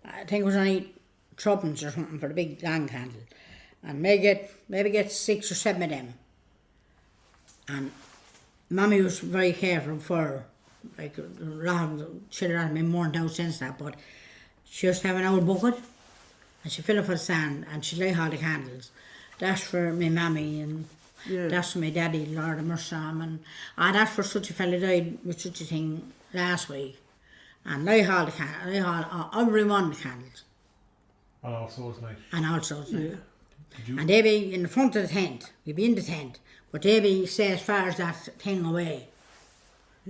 I think it was only tuppence or something for the big long candle. And maybe get 6 or 7 of them. And Mammy was very careful for, like, a lot of children have been more now since that, but she used to have an old bucket and she'd fill it with sand and she'd light all the candles. That's for my Mammy and that's for my daddy, Lord of Mercy, and that's for such a fella died with such a thing last week. And light all the candles, every one of the candles. On All Souls Night? And All Souls Night. And they be in the front of the tent, we'd be in the tent, but they be say as far as that thing away.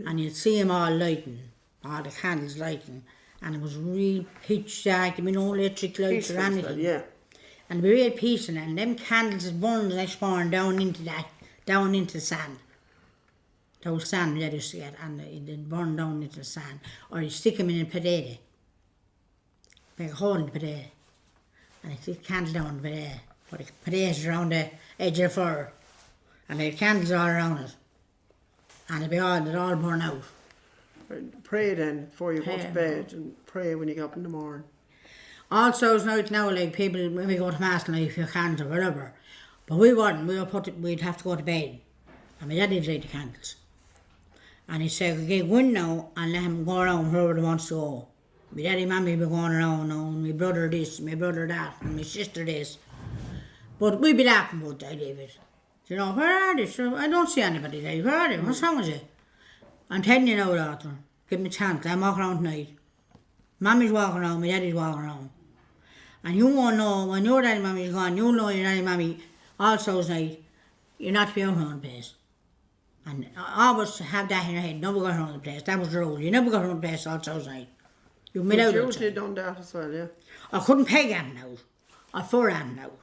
And you'd see them all lighting, all the candles lighting, and it was real pitch dark, there be no electric lights or anything. Yeah. And be real peaceful, and them candles would burn the next morning down into the sand. Those sand that used to get, and they'd burn down into the sand. Or you stick them in a potato, make a hole in the potato, and you stick the candle down the potato. But the potatoes around the edge of the fire, and they had candles all around it, and they'd all burn out. Pray then before you go to bed, and pray when you get up in the morning. Also, it's now like people, when we go to mass, like if you candles or whatever, but we wouldn't. We'd have to go to bed, and my daddy'd light the candles, and he'd say, "Okay, go in now and let him go around wherever he wants to go." My daddy, Mammy be going around now, and my brother this, my brother that, and my sister this. But we'd be laughing about that, David. You know, where are they? So I don't see anybody there. Where are they? What's wrong with you? I'm telling you now, daughter, give me a chance. I'm walking around tonight. Mammy's walking around, my daddy's walking around. And you won't know, when your daddy Mammy's gone, you'll know your daddy Mammy All Souls Night, you're not to be out around the place. And always have that in your head, never go around the place. That was the rule. You never go around the place All Souls Night. You made out You've usually done that as well, yeah. I couldn't peg Ann out. Or for Ann out.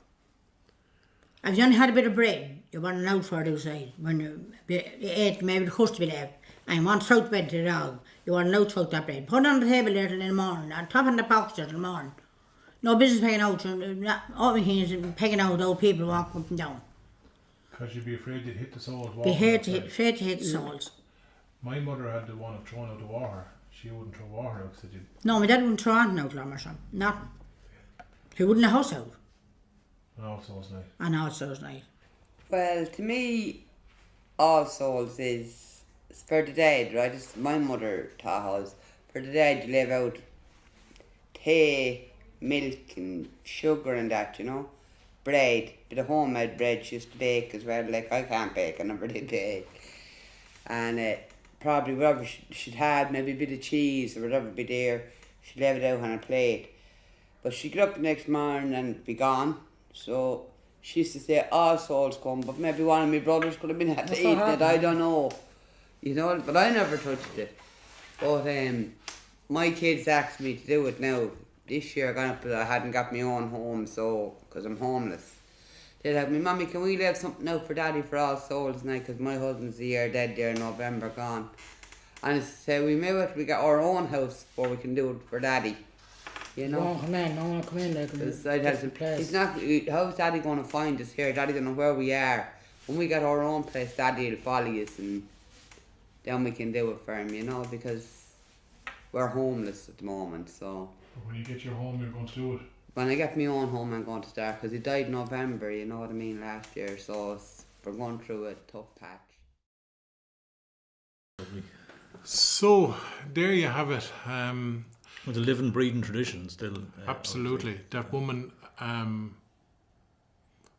If you only had a bit of bread, you weren't out for it outside. When you ate maybe the crust be left, and you want out bed to the dog, you weren't out for that bread. Put it on the table there till in the morning, on top of the box there till the morning. No business pegging out, all we can is pegging out old people walking up and down. Because you'd be afraid you'd hit the souls. Afraid to hit the souls. My mother had the one of throwing out the water. She wouldn't throw water out, said you. No, my dad wouldn't throw anything out, Lamerson. Nothing. He wouldn't let the house out. On All Souls Night. On All Souls Night. Well, to me, All Souls is for the dead, right? It's my mother taught us. For the dead, you leave out tea, milk and sugar and that, you know. Bread, bit of homemade bread she used to bake as well. Like, I can't bake, I never did bake. And probably whatever she'd had, maybe a bit of cheese or whatever be there, she'd leave it out on a plate. But she'd get up the next morning and be gone. So she used to say All Souls come, but maybe one of my brothers could have been at eating it, I don't know. You know, but I never touched it. But my kids asked me to do it now, this year gone up, but I hadn't got my own home, so, because I'm homeless. They'd have me, Mummy, can we leave something out for Daddy for All Souls night, because my husband's a year dead there in November, gone. And I said, we may wait till we get our own house before we can do it for Daddy. You know? No, come in, no, come in, like, I'd have to, he's not, how's Daddy going to find us here? Daddy don't know where we are. When we get our own place, Daddy will follow us, and then we can do it for him, you know, because we're homeless at the moment, so. When you get your home, you're going to do it. When I get my own home, I'm going to start, because he died in November, you know what I mean, last year, so we're going through a tough patch. So, there you have it. With the living, breathing tradition still. Absolutely. That woman,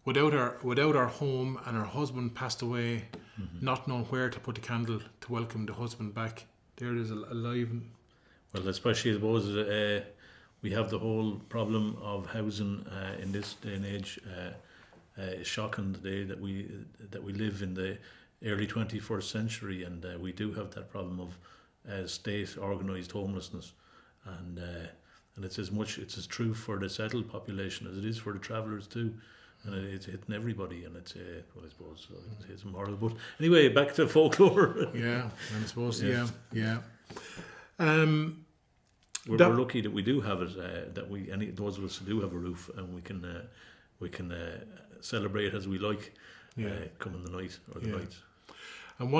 without her home, and her husband passed away, not knowing where to put the candle to welcome the husband back. There is alive. Well, especially I suppose we have the whole problem of housing in this day and age. It's shocking the day that we live in the early 21st century, and we do have that problem of state organised homelessness, and it's as true for the settled population as it is for the travellers too, and it's hitting everybody, and it's well, I suppose it's immoral. But anyway, back to folklore. Yeah, and I suppose Yes. yeah. We're lucky that we do have it. That those of us who do have a roof, and we can celebrate as we like. Come in the night or the nights. And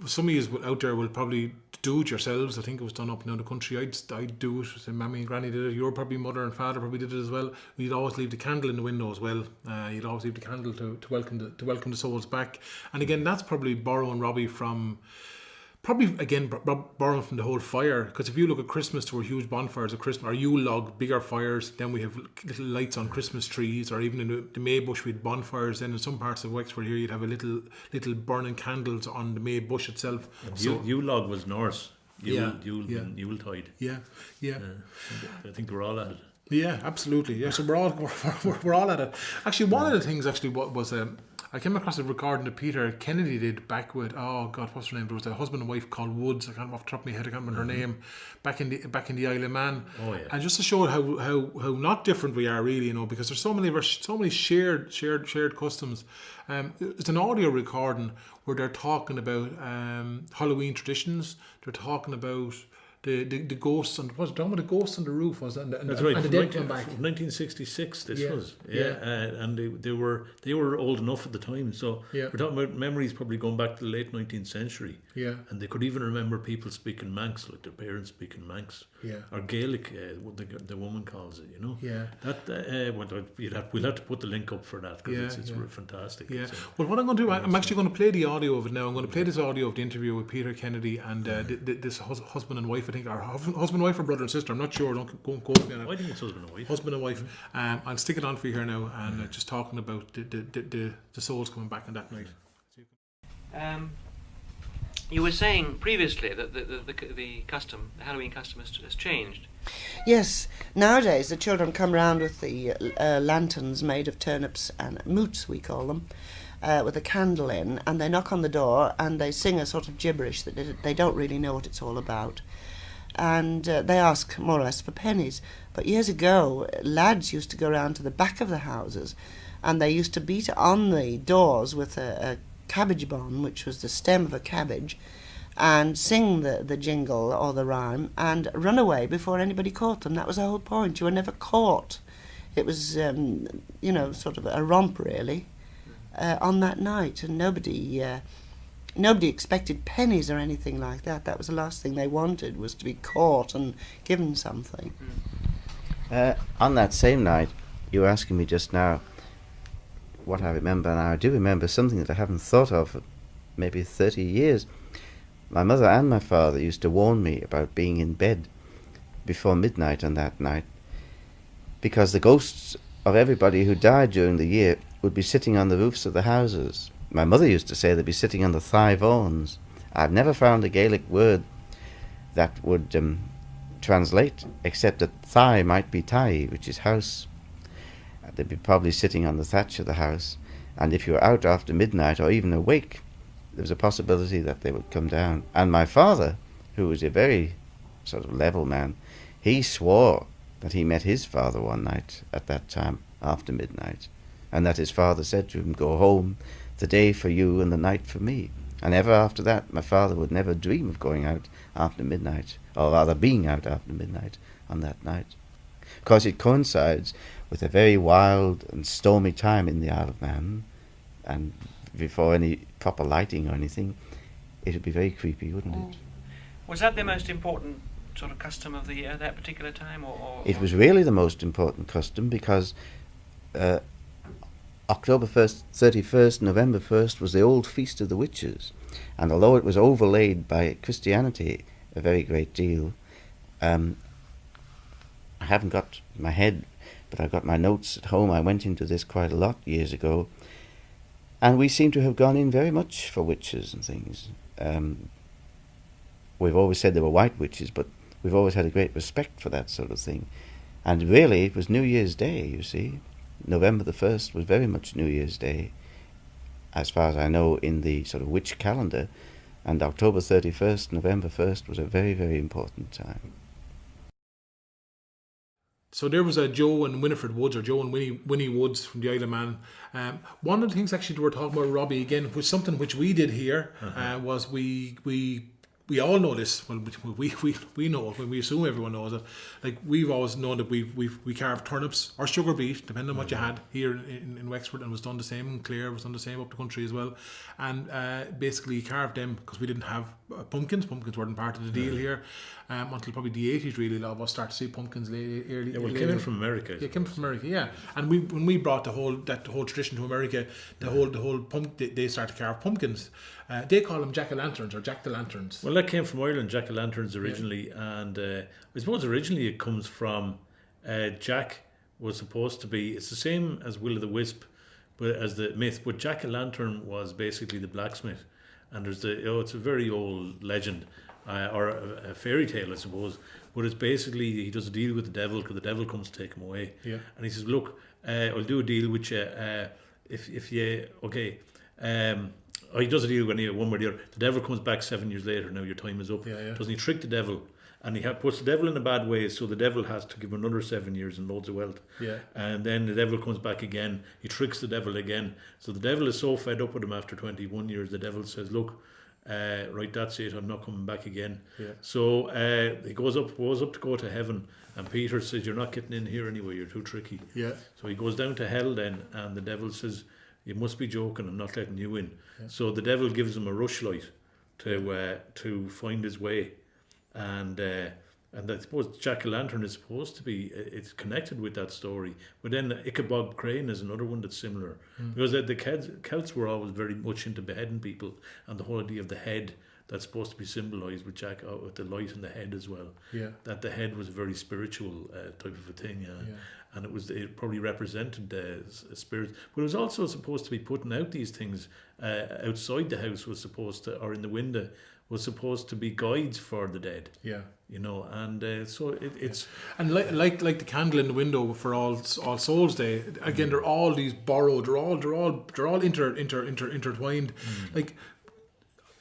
some of you out there will probably do it yourselves. I think it was done up in the country. I'd do it. So Mammy and Granny did it. Your probably mother and father probably did it as well. You'd always leave the candle in the window as well. You'd always leave the candle to welcome the souls back. And again, that's probably borrowing, Robbie, from. Probably again borrowing from the whole fire, because if you look at Christmas, there were huge bonfires at Christmas, or Yule log, bigger fires. Then we have little lights on Christmas trees, or even in the May bush we had bonfires. Then in some parts of Wexford here, you'd have a little burning candles on the May bush itself. Yule log was Norse. Yuletide. Yeah. I think we're all at it. Yeah, absolutely. Yeah, so we're all at it. Actually, one of the things was. I came across a recording that Peter Kennedy did back with, oh God, what's her name? There was a husband and wife called Woods. I can't off the top of my head. I can't remember her name. Back in the Isle of Man. Oh yeah. And just to show how not different we are, really, because there's so many shared customs. It's an audio recording where they're talking about Halloween traditions. They're talking about the ghosts, and what's talking about the ghosts on the roof, was it? That's right. And the dead come back. 1966. This was and they were old enough at the time. So we're talking about memories probably going back to the late 19th century. Yeah. And they could even remember people speaking Manx, like their parents speaking Manx. Yeah. Or Gaelic, what the woman calls it. Yeah. That we'll have to put the link up for that, because it's fantastic. Yeah. Well, what I'm going to do, I'm actually going to play the audio of it now. I'm going to play this audio of the interview with Peter Kennedy and this husband and wife. I think, or husband and wife or brother and sister. I'm not sure. Don't go and quote me on it. I think it's husband and wife. Husband and wife. I'll stick it on for you here now, and just talking about the souls coming back on that night. You were saying previously that the Halloween custom has changed. Yes, nowadays the children come round with the lanterns made of turnips and moots, we call them, with a candle in, and they knock on the door and they sing a sort of gibberish that they don't really know what it's all about. And they ask more or less for pennies. But years ago, lads used to go round to the back of the houses and they used to beat on the doors with a cabbage bomb, which was the stem of a cabbage, and sing the jingle or the rhyme and run away before anybody caught them. That was the whole point. You were never caught. It was, sort of a romp, really, on that night. And nobody expected pennies or anything like that. That was the last thing they wanted, was to be caught and given something. On that same night, you were asking me just now what I remember, and I do remember something that I haven't thought of for maybe 30 years. My mother and my father used to warn me about being in bed before midnight on that night, because the ghosts of everybody who died during the year would be sitting on the roofs of the houses. My mother used to say they'd be sitting on the thigh bones. I've never found a Gaelic word that would translate, except that thigh might be tai, which is house. They'd be probably sitting on the thatch of the house, and if you were out after midnight or even awake, there was a possibility that they would come down. And my father, who was a very sort of level man, he swore that he met his father one night at that time after midnight, and that his father said to him, "Go home, the day for you and the night for me." And ever after that, my father would never dream of going out after midnight, or rather being out after midnight on that night, because it coincides with a very wild and stormy time in the Isle of Man, and before any proper lighting or anything, it would be very creepy, wouldn't it? Was that the most important sort of custom of the year, that particular time? It was really the most important custom, because October 1st, 31st, November 1st was the old Feast of the Witches, and although it was overlaid by Christianity a very great deal, I haven't got my head, but I've got my notes at home. I went into this quite a lot years ago, and we seem to have gone in very much for witches and things. We've always said they were white witches, but we've always had a great respect for that sort of thing. And really, it was New Year's Day, you see. November the 1st was very much New Year's Day, as far as I know, in the sort of witch calendar, and October 31st, November 1st was a very, very important time. So there was a Joe and Winifred Woods, or Joe and Winnie Woods from the Isle of Man. One of the things actually we were talking about, Robbie, again, was something which we did here, was we all know this. Well, we know it. We assume everyone knows it. Like, we've always known that we carved turnips or sugar beet, depending on what you had here in Wexford, and it was done the same in Clare. It was done the same up the country as well. And basically carved them because we didn't have pumpkins. Pumpkins weren't part of the deal here until probably the 80s. Really, a lot of us started to see pumpkins early. Yeah, well, it came in from America. Yeah, it came from America. Yeah, and when we brought the whole tradition to America, the whole they started to carve pumpkins. They call them jack-o'-lanterns or jack-o'-lanterns. Well, that came from Ireland, jack-o'-lanterns originally, and I suppose originally it comes from Jack was supposed to be, it's the same as Will-o'-the-Wisp, but as the myth, but jack-o'-lantern was basically the blacksmith, and there's it's a very old legend, or a fairy tale, I suppose, but it's basically, he does a deal with the devil because the devil comes to take him away, and he says, look, I'll do a deal with you, if you, okay, he does a deal when one way or the other. The devil comes back 7 years later. Now your time is up. Doesn't he trick the devil? And he puts the devil in a bad way, so the devil has to give him another 7 years and loads of wealth. And then the devil comes back again. He tricks the devil again. So the devil is so fed up with him after 21 years. The devil says, "Look, right, that's it. I'm not coming back again." So he goes up to go to heaven, and Peter says, "You're not getting in here anyway. You're too tricky." So he goes down to hell then, and the devil says, "You must be joking. I'm not letting you in." So the devil gives him a rushlight to find his way, and I suppose jack-o'-lantern is supposed to be, it's connected with that story. But then Ichabod Crane is another one that's similar, because the Celts were always very much into beheading people, and the whole idea of the head that's supposed to be symbolised with with the light in the head as well. That the head was a very spiritual type of a thing. And it probably represented spirits, but it was also supposed to be putting out these things outside the house, was supposed to, or in the window, was supposed to be guides for the dead. You know, and so it's and like the candle in the window for All Souls Day. Again, they're all these borrowed. They're all intertwined. Like,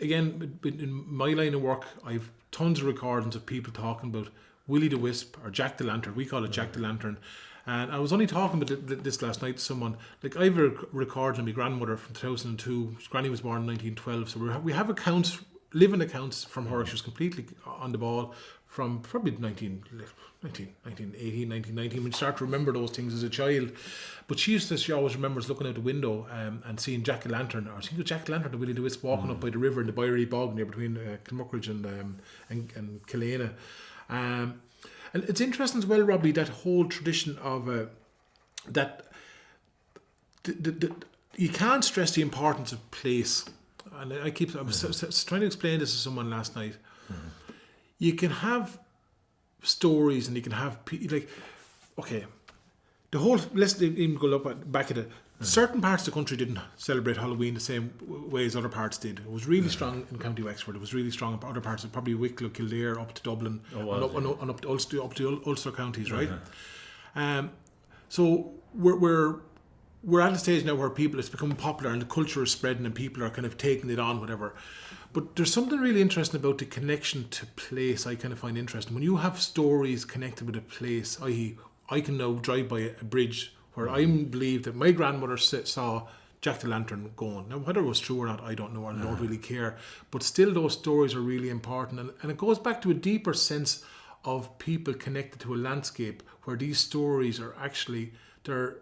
again, in my line of work, I've tons of recordings of people talking about Willie the Wisp or Jack the Lantern. We call it Jack the Lantern. And I was only talking about this last night to someone. Like, I've a record of my grandmother from 2002. Granny was born in 1912. So we have accounts, living accounts from her. She was completely on the ball from probably 1980, 1990, when you start to remember those things as a child. But she always remembers looking out the window and seeing Jack-o'-lantern, or seeing Jack-o'-lantern, the Willie the Wisp, walking up by the river in the Byrie Bog near between Kilmuckridge and Killena. And it's interesting as well, Robbie, that whole tradition of that you can't stress the importance of place. And I was trying to explain this to someone last night. You can have stories, and you can have the whole. Let's even go back at it. Certain parts of the country didn't celebrate Halloween the same way as other parts did. It was really strong in County Wexford. It was really strong in other parts, probably Wicklow, Kildare, up to Dublin, and up to Ulster counties, right? So we're we're at a stage now where it's becoming popular and the culture is spreading and people are kind of taking it on, whatever. But there's something really interesting about the connection to place I kind of find interesting. When you have stories connected with a place, i.e. I can now drive by a bridge where I believe that my grandmother saw Jack the Lantern going. Now, whether it was true or not, I don't know, and I don't really care. But still, those stories are really important. And it goes back to a deeper sense of people connected to a landscape where these stories are actually, the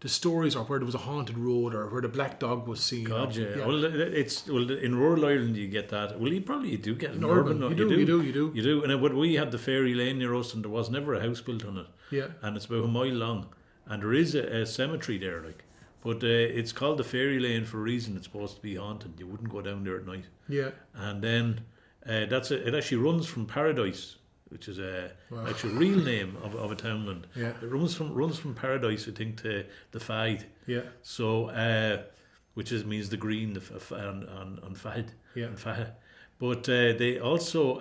stories are where there was a haunted road or where the black dog was seen. God, yeah. Well, in rural Ireland you get that. Well, you do get it in urban. You do. And but we had the Fairy Lane near us, and there was never a house built on it. Yeah. And it's about a mile long, and there is a cemetery there, like. But it's called the Fairy Lane for a reason. It's supposed to be haunted. You wouldn't go down there at night. Yeah. And then it actually runs from Paradise, which is actually a real name of a townland. Yeah. It runs from Paradise, I think, to the Fide. Yeah. So, which means the green, on Fide. Yeah. And Fahe. But they also,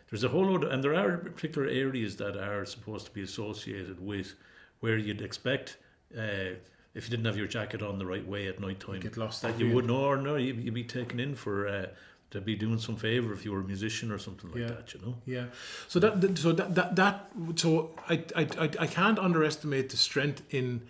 there's a whole load, and there are particular areas that are supposed to be associated with where you'd expect, if you didn't have your jacket on the right way at night time, get lost. That you would know, or no, you'd be taken in for to be doing some favour if you were a musician or something like that, you know. Yeah. So I can't underestimate the strength in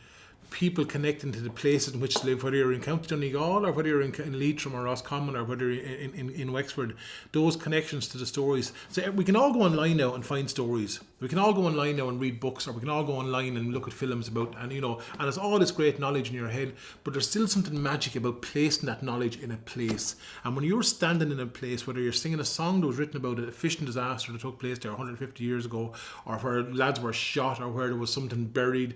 people connecting to the places in which they live, whether you're in County Donegal or whether you're in Leitrim or Roscommon or whether you're in Wexford, those connections to the stories. So we can all go online now and find stories. We can all go online now and read books, or we can all go online and look at films about, and it's all this great knowledge in your head, but there's still something magic about placing that knowledge in a place. And when you're standing in a place, whether you're singing a song that was written about a fishing disaster that took place there 150 years ago, or where lads were shot, or where there was something buried,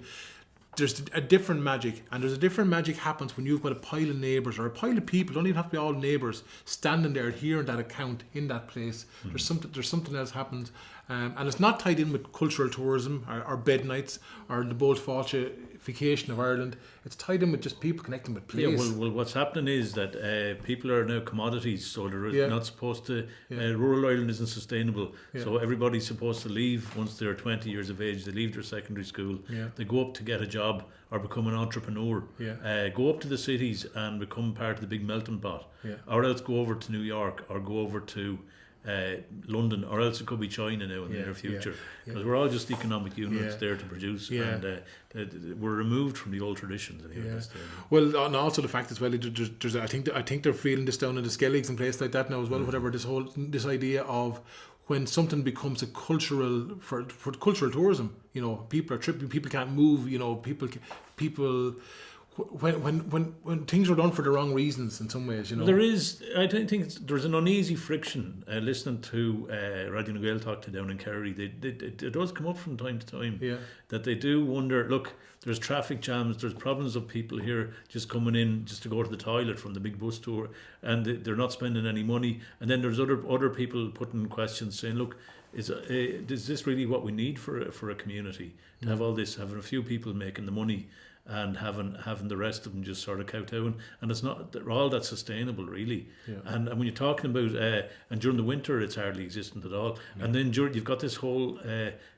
there's a different magic, and there's a different magic happens when you've got a pile of neighbours or a pile of people, don't even have to be all neighbours, standing there hearing that account in that place. There's something else happens, and it's not tied in with cultural tourism or bed nights or the bold falsification of Ireland. It's tied in with just people connecting with place. Yeah, well, what's happening is that people are now commodities, so they're not supposed to. Rural Ireland isn't sustainable, so everybody's supposed to leave once they're 20 years of age. They leave their secondary school, they go up to get a job or become an entrepreneur, go up to the cities and become part of the big melting pot, or else go over to New York or go over to London, or else it could be China now in the near future, because we're all just economic units there to produce, and we're removed from the old traditions. Anyway, well, and also the fact as well, there's I think they're feeling this down in the Skelligs and places like that now as well. Whatever this idea of when something becomes a cultural for cultural tourism, people are tripping, people can't move, people. When things are done for the wrong reasons in some ways, There is, I don't think there's an uneasy friction listening to Radio Gael talk to down in Kerry. It does come up from time to time that they do wonder, look, there's traffic jams, there's problems of people here just coming in just to go to the toilet from the big bus tour, and they're not spending any money. And then there's other people putting questions saying, look, is this really what we need for a community, to have all this, having a few people making the money and having the rest of them just sort of kowtowing, and it's not all that sustainable, really. And when you're talking about and during the winter it's hardly existent at all, and then you've got this whole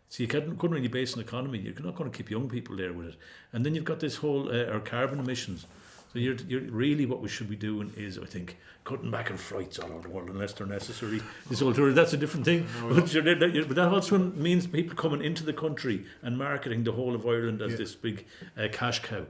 so you couldn't really base an economy. You're not going to keep young people there with it, and then you've got this whole our carbon emissions. So you're really, what we should be doing is, I think, cutting back on flights all over the world unless they're necessary. This whole tour, that's a different thing. But that also means people coming into the country and marketing the whole of Ireland as this big cash cow.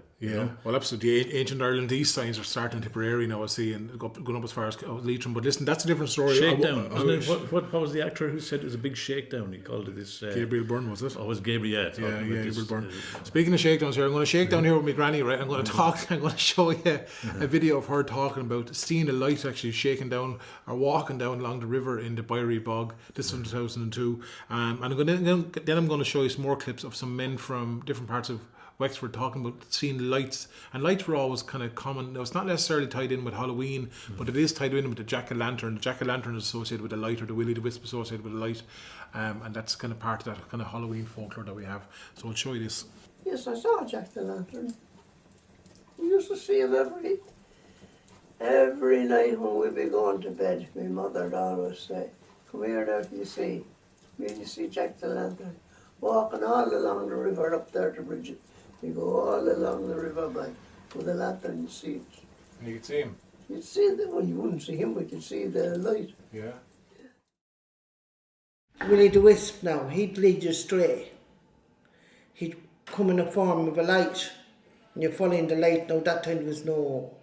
Well, absolutely. Ancient Ireland, these signs are starting Tipperary now, I see, and going up as far as Leitrim. But listen, that's a different story. Shakedown, wasn't it? What was the actor who said it was a big shakedown? He called it this. Gabriel Byrne, was it? Oh, it was Gabriel, Gabriel Byrne. Speaking of shakedowns here, I'm going to shake down here with my granny, right? I'm going to show you a video of her talking about seeing a light actually shaking down or walking down along the river in the Byrie Bog. This was 2002. And I'm going to show you some more clips of some men from different parts of Wexford talking about seeing lights, and lights were always kind of common. Now, it's not necessarily tied in with Halloween, but it is tied in with the Jack-o'-lantern. The Jack-o'-lantern is associated with a light, or the Willy the Wisp associated with a light, and that's kind of part of that kind of Halloween folklore that we have. So I'll show you this. Yes, I saw Jack-o'-lantern. We used to see him every night when we'd be going to bed. My mother would always say, "Come here now, you see, when you see Jack-o'-lantern walking all along the river up there to Bridget." We go all along the river bank, with a lantern, you see. And you could see him. You'd see that when you wouldn't see him, but you'd see the light. Yeah. Willie the Wisp now, he'd lead you astray. He'd come in the form of a light, and you're following the light. Now that time there was no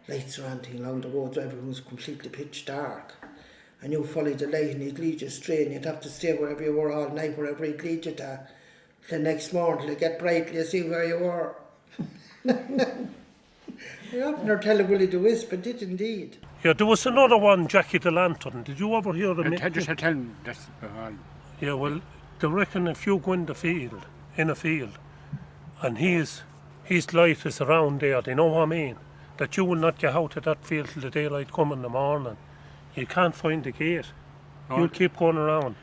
lights or anything along the road, everything was completely pitch dark. And you followed the light and he'd lead you astray, and you'd have to stay wherever you were all night, wherever he'd lead you to. The next morning till it get bright, you see where you were. I often heard tell of Willie the Wisp, I did indeed. Yeah, there was another one, Jackie the Lantern. Did you ever hear of him? Just tell him that's Yeah, well, they reckon if you go in a field, and his light is around there, do you know what I mean? That you will not get out of that field till the daylight come in the morning. You can't find the gate. You'll keep going around.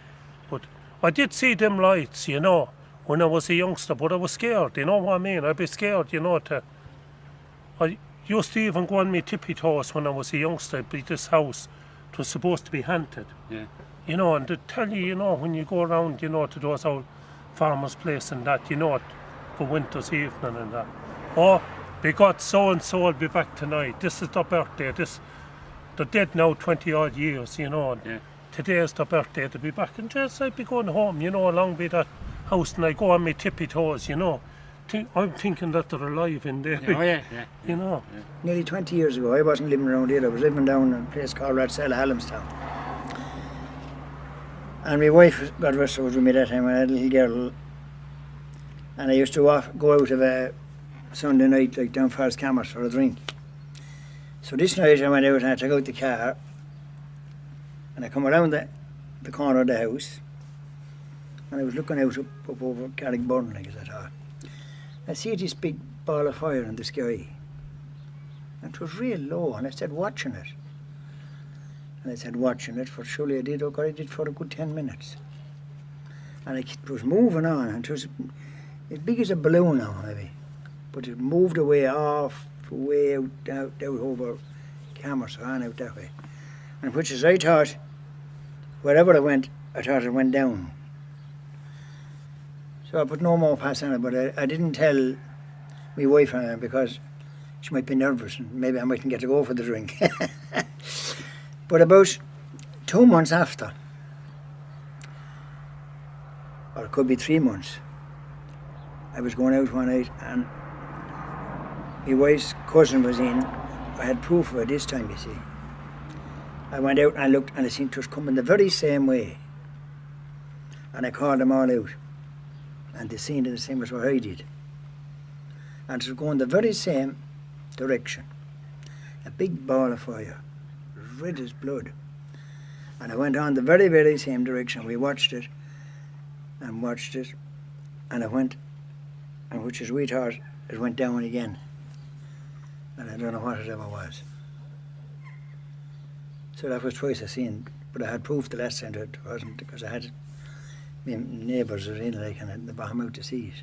But I did see them lights, you know, when I was a youngster, but I was scared, you know what I mean? I'd be scared, you know, I used to even go on my tippy toes when I was a youngster. It'd be this house. It was supposed to be haunted. Yeah. You know, and they tell you, you know, when you go around, you know, to those old farmers' place and that, you know, for winter's evening and that. Oh, they got so-and-so will be back tonight. This is their birthday. They're dead now 20 odd years, you know. Yeah. Today is their birthday, they'll be back. And just I'd be going home, you know, along by that house, and I go on my tippy toes, you know. I'm thinking that they're alive in there. Yeah, oh yeah. You know. Yeah. Nearly 20 years ago, I wasn't living around here. I was living down in a place called Ratsella, Hallamstown. And my wife, God rest her, was with me that time when I had a little girl. And I used to go out of a Sunday night, like down Forest Cammers for a drink. So this night I went out and I took out the car. And I come around the corner of the house. And I was looking out up over Carrickburn, like as I thought. I see this big ball of fire in the sky. And it was real low, and I said, watching it. And I said, watching it, for surely I did, oh God, I did for a good 10 minutes. And it was moving on, and it was as big as a balloon now, maybe. But it moved away off, way out over Cammers, on out that way. And which is, I thought, wherever I went, I thought it went down. So I put no more pass on it, but I didn't tell my wife on it because she might be nervous and maybe I mightn't get to go for the drink. But about 2 months after, or it could be 3 months, I was going out one night and my wife's cousin was in. I had proof of it this time, you see. I went out and I looked and I seen it was coming the very same way. And I called them all out. And they seen it the same as what I did. And it was going the very same direction. A big ball of fire, red as blood. And I went on the very, very same direction. We watched it, and I went, and which is we thought it went down again. And I don't know what it ever was. So that was twice I seen, but I had proof the last time that it wasn't, because I had my neighbours were in, like, and they brought him out to see it.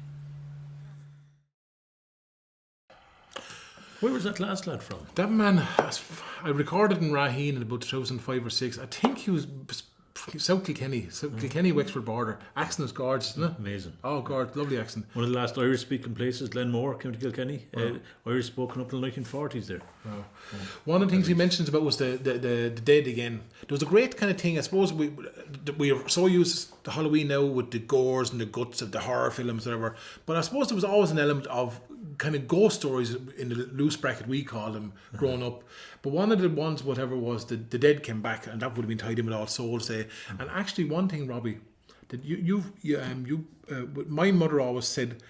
Where was that last lad from? That man, I recorded in Raheen in about 2005 or 6. I think he was South Kilkenny, Wexford border. Accent is gorgeous, isn't it? Amazing. Oh, God, lovely accent. One of the last Irish-speaking places, Glenmore, County Kilkenny. Irish spoken up in the 1940s there. Wow. One of the things he mentions about was the dead again. There was a great kind of thing, I suppose we are so used to Halloween now with the gores and the guts of the horror films or whatever, but I suppose there was always an element of kind of ghost stories in the loose bracket we call them growing up. But one of the ones, whatever was, the dead came back, and that would have been tied in with All Souls Day. And actually, one thing, Robbie, that my mother always said,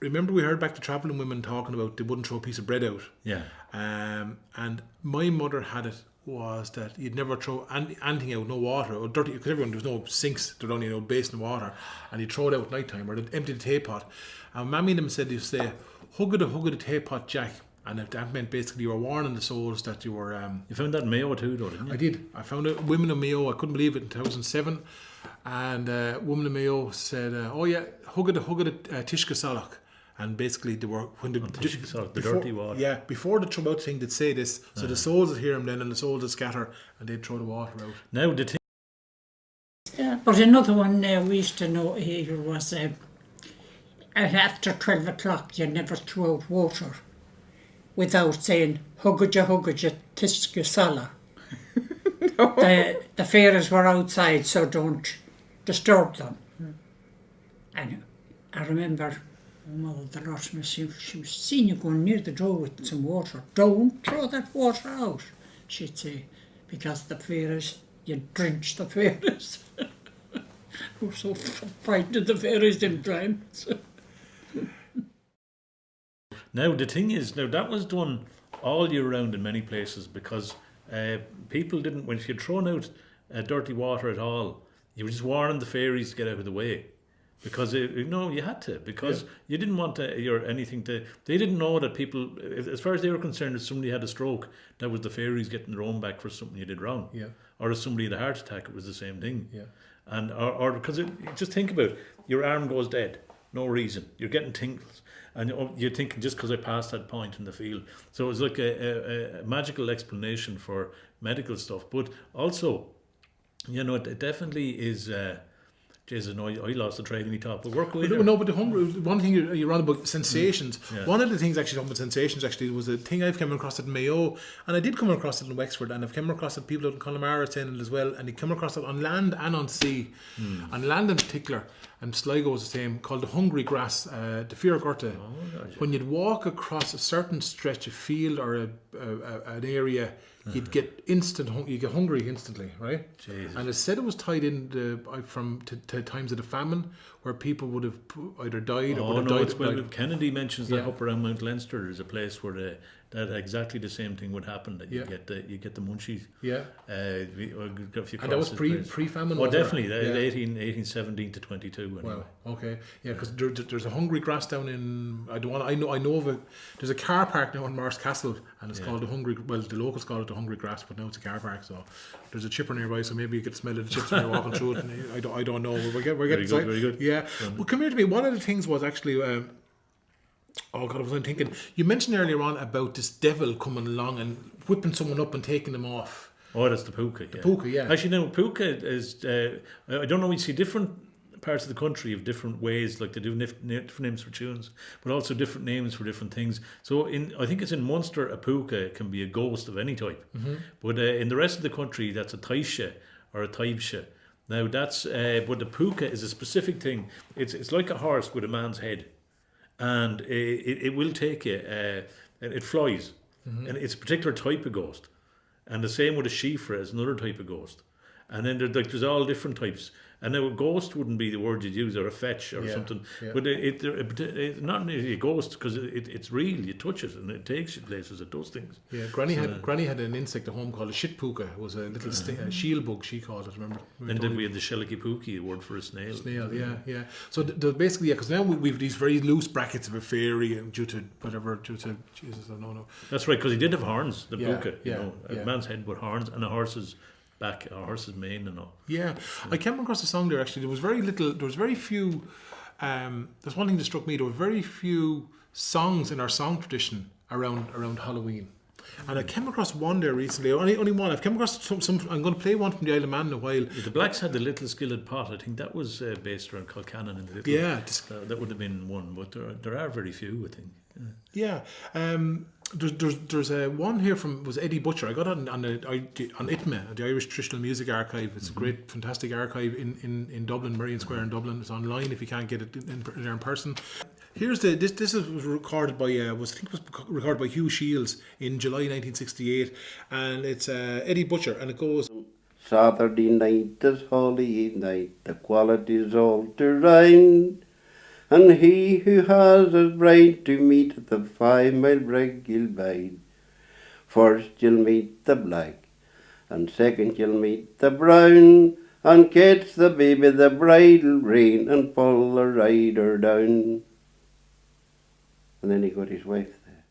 remember we heard back the travelling women talking about they wouldn't throw a piece of bread out. Yeah. And my mother had it was that you'd never throw anything out, no water or dirty, because there was no sinks, there was only basin of water, and you'd throw it out at night time or empty the teapot. And Mammy and them said you'd say, hug of the teapot, Jack. And that meant basically you were warning the souls that you were... you found that in Mayo too, though, didn't you? I did. I found it, Women of Mayo, I couldn't believe it, in 2007. And Women of Mayo said, oh yeah, hug of the Tishka Salach. And basically they were... when the dirty water. Yeah, before the throw out thing, they'd say this. So the souls would hear them then, and the souls would scatter, and they'd throw the water out. Now the thing... But another one we used to know here was... And after 12 o'clock, you never threw out water without saying, hugga, tisk sala. The fairies were outside, so don't disturb them. And I remember Mother the Lord, she was seeing you going near the door with some water. Don't throw that water out, she'd say, because the fairies, you drench the fairies. We're so frightened of the fairies in time. Now, the thing is, now that was done all year round in many places because people didn't, when if you'd thrown out dirty water at all, you were just warning the fairies to get out of the way. Because, you had to, because you didn't want anything to, they didn't know that people, as far as they were concerned, if somebody had a stroke, that was the fairies getting their own back for something you did wrong. Yeah. Or if somebody had a heart attack, it was the same thing. Yeah. And, or because just think about it, your arm goes dead, no reason, you're getting tingles. And you're thinking, just because I passed that point in the field. So it was like a magical explanation for medical stuff. But also, it definitely is... Jason, I lost the train in my top. But work with no, but the hungry. One thing you're on about sensations. Yeah. One of the things actually about sensations actually was a thing I've come across at Mayo, and I did come across it in Wexford, and I've come across it people out in Connemara saying it as well, and they come across it on land and on sea. On land in particular, and Sligo was the same, called the hungry grass, the Fear Gorta. When you'd walk across a certain stretch of field or an area, you'd get you get hungry instantly, right? Jesus. And it said it was tied in to times of the famine, where people would have either died or would have died. Kennedy mentions that up around Mount Leinster, there's a place where that exactly the same thing would happen. That you get the munchies. Yeah. And that was pre-famine. Oh, definitely. 1817 to 22. Anyway. Wow. Okay. Yeah, because there's a hungry grass down in I know of it. There's a car park now in Morris Castle, and it's called the Hungry. Well, the locals call it the Hungry Grass, but now it's a car park. So there's a chipper nearby, so maybe you could smell the chips when you're walking through it. And I don't know. We're getting very good. Yeah. Well, come here to me. One of the things was actually. Oh God, I was thinking. You mentioned earlier on about this devil coming along and whipping someone up and taking them off. Oh, that's the Pooka. The Pooka, yeah. Actually, no, Pooka is. I don't know. We see different parts of the country of different ways, like they do different names for tunes, but also different names for different things. So I think it's in Munster, a Pooka can be a ghost of any type, but in the rest of the country, that's a taisha or a taibsha. Now that's but the Pooka is a specific thing. It's like a horse with a man's head, and it will take you. It flies, and it's a particular type of ghost. And the same with a shifra is another type of ghost. And then there's all different types. And now a ghost wouldn't be the word you'd use, or a fetch or something. Yeah. But it's not nearly a ghost, because it's real. You touch it and it takes you places. It does things. Yeah, Granny had an insect at home called a shit puka. It was a little shield bug, she called it. Remember? And then we had the shellicky pookie, a word for a snail. Snail, yeah. So basically, because now we've these very loose brackets of a fairy due to Jesus, I don't know. That's right, because he did have horns. The puka, a man's head with horns, and a horse's back, a horse's mane and all. Yeah, I came across a song there actually. There was very few. There's one thing that struck me. There were very few songs in our song tradition around Halloween. And I came across one there recently. Only one. I've come across some. I'm going to play one from the Isle of Man in a while. The Blacks had the Little Skillet Pot. I think that was based around Kilcannon in the Little. Yeah, that would have been one. But there are very few, I think. Yeah. There's one here was Eddie Butcher. I got it on ITMA, the Irish Traditional Music Archive. It's a great, fantastic archive in Dublin, Marion Square in Dublin. It's online if you can't get it in person. Here's this was recorded by recorded by Hugh Shields in July 1968, and it's Eddie Butcher, and it goes. Saturday night is holy night, the quality's all to rhyme. And he who has his bride to meet at the 5 mile breg he'll bide. First you'll meet the black, and second you'll meet the brown, and catch the baby the bridle rein and pull the rider down. And then he got his wife there.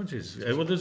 Oh, jeez. Well, there's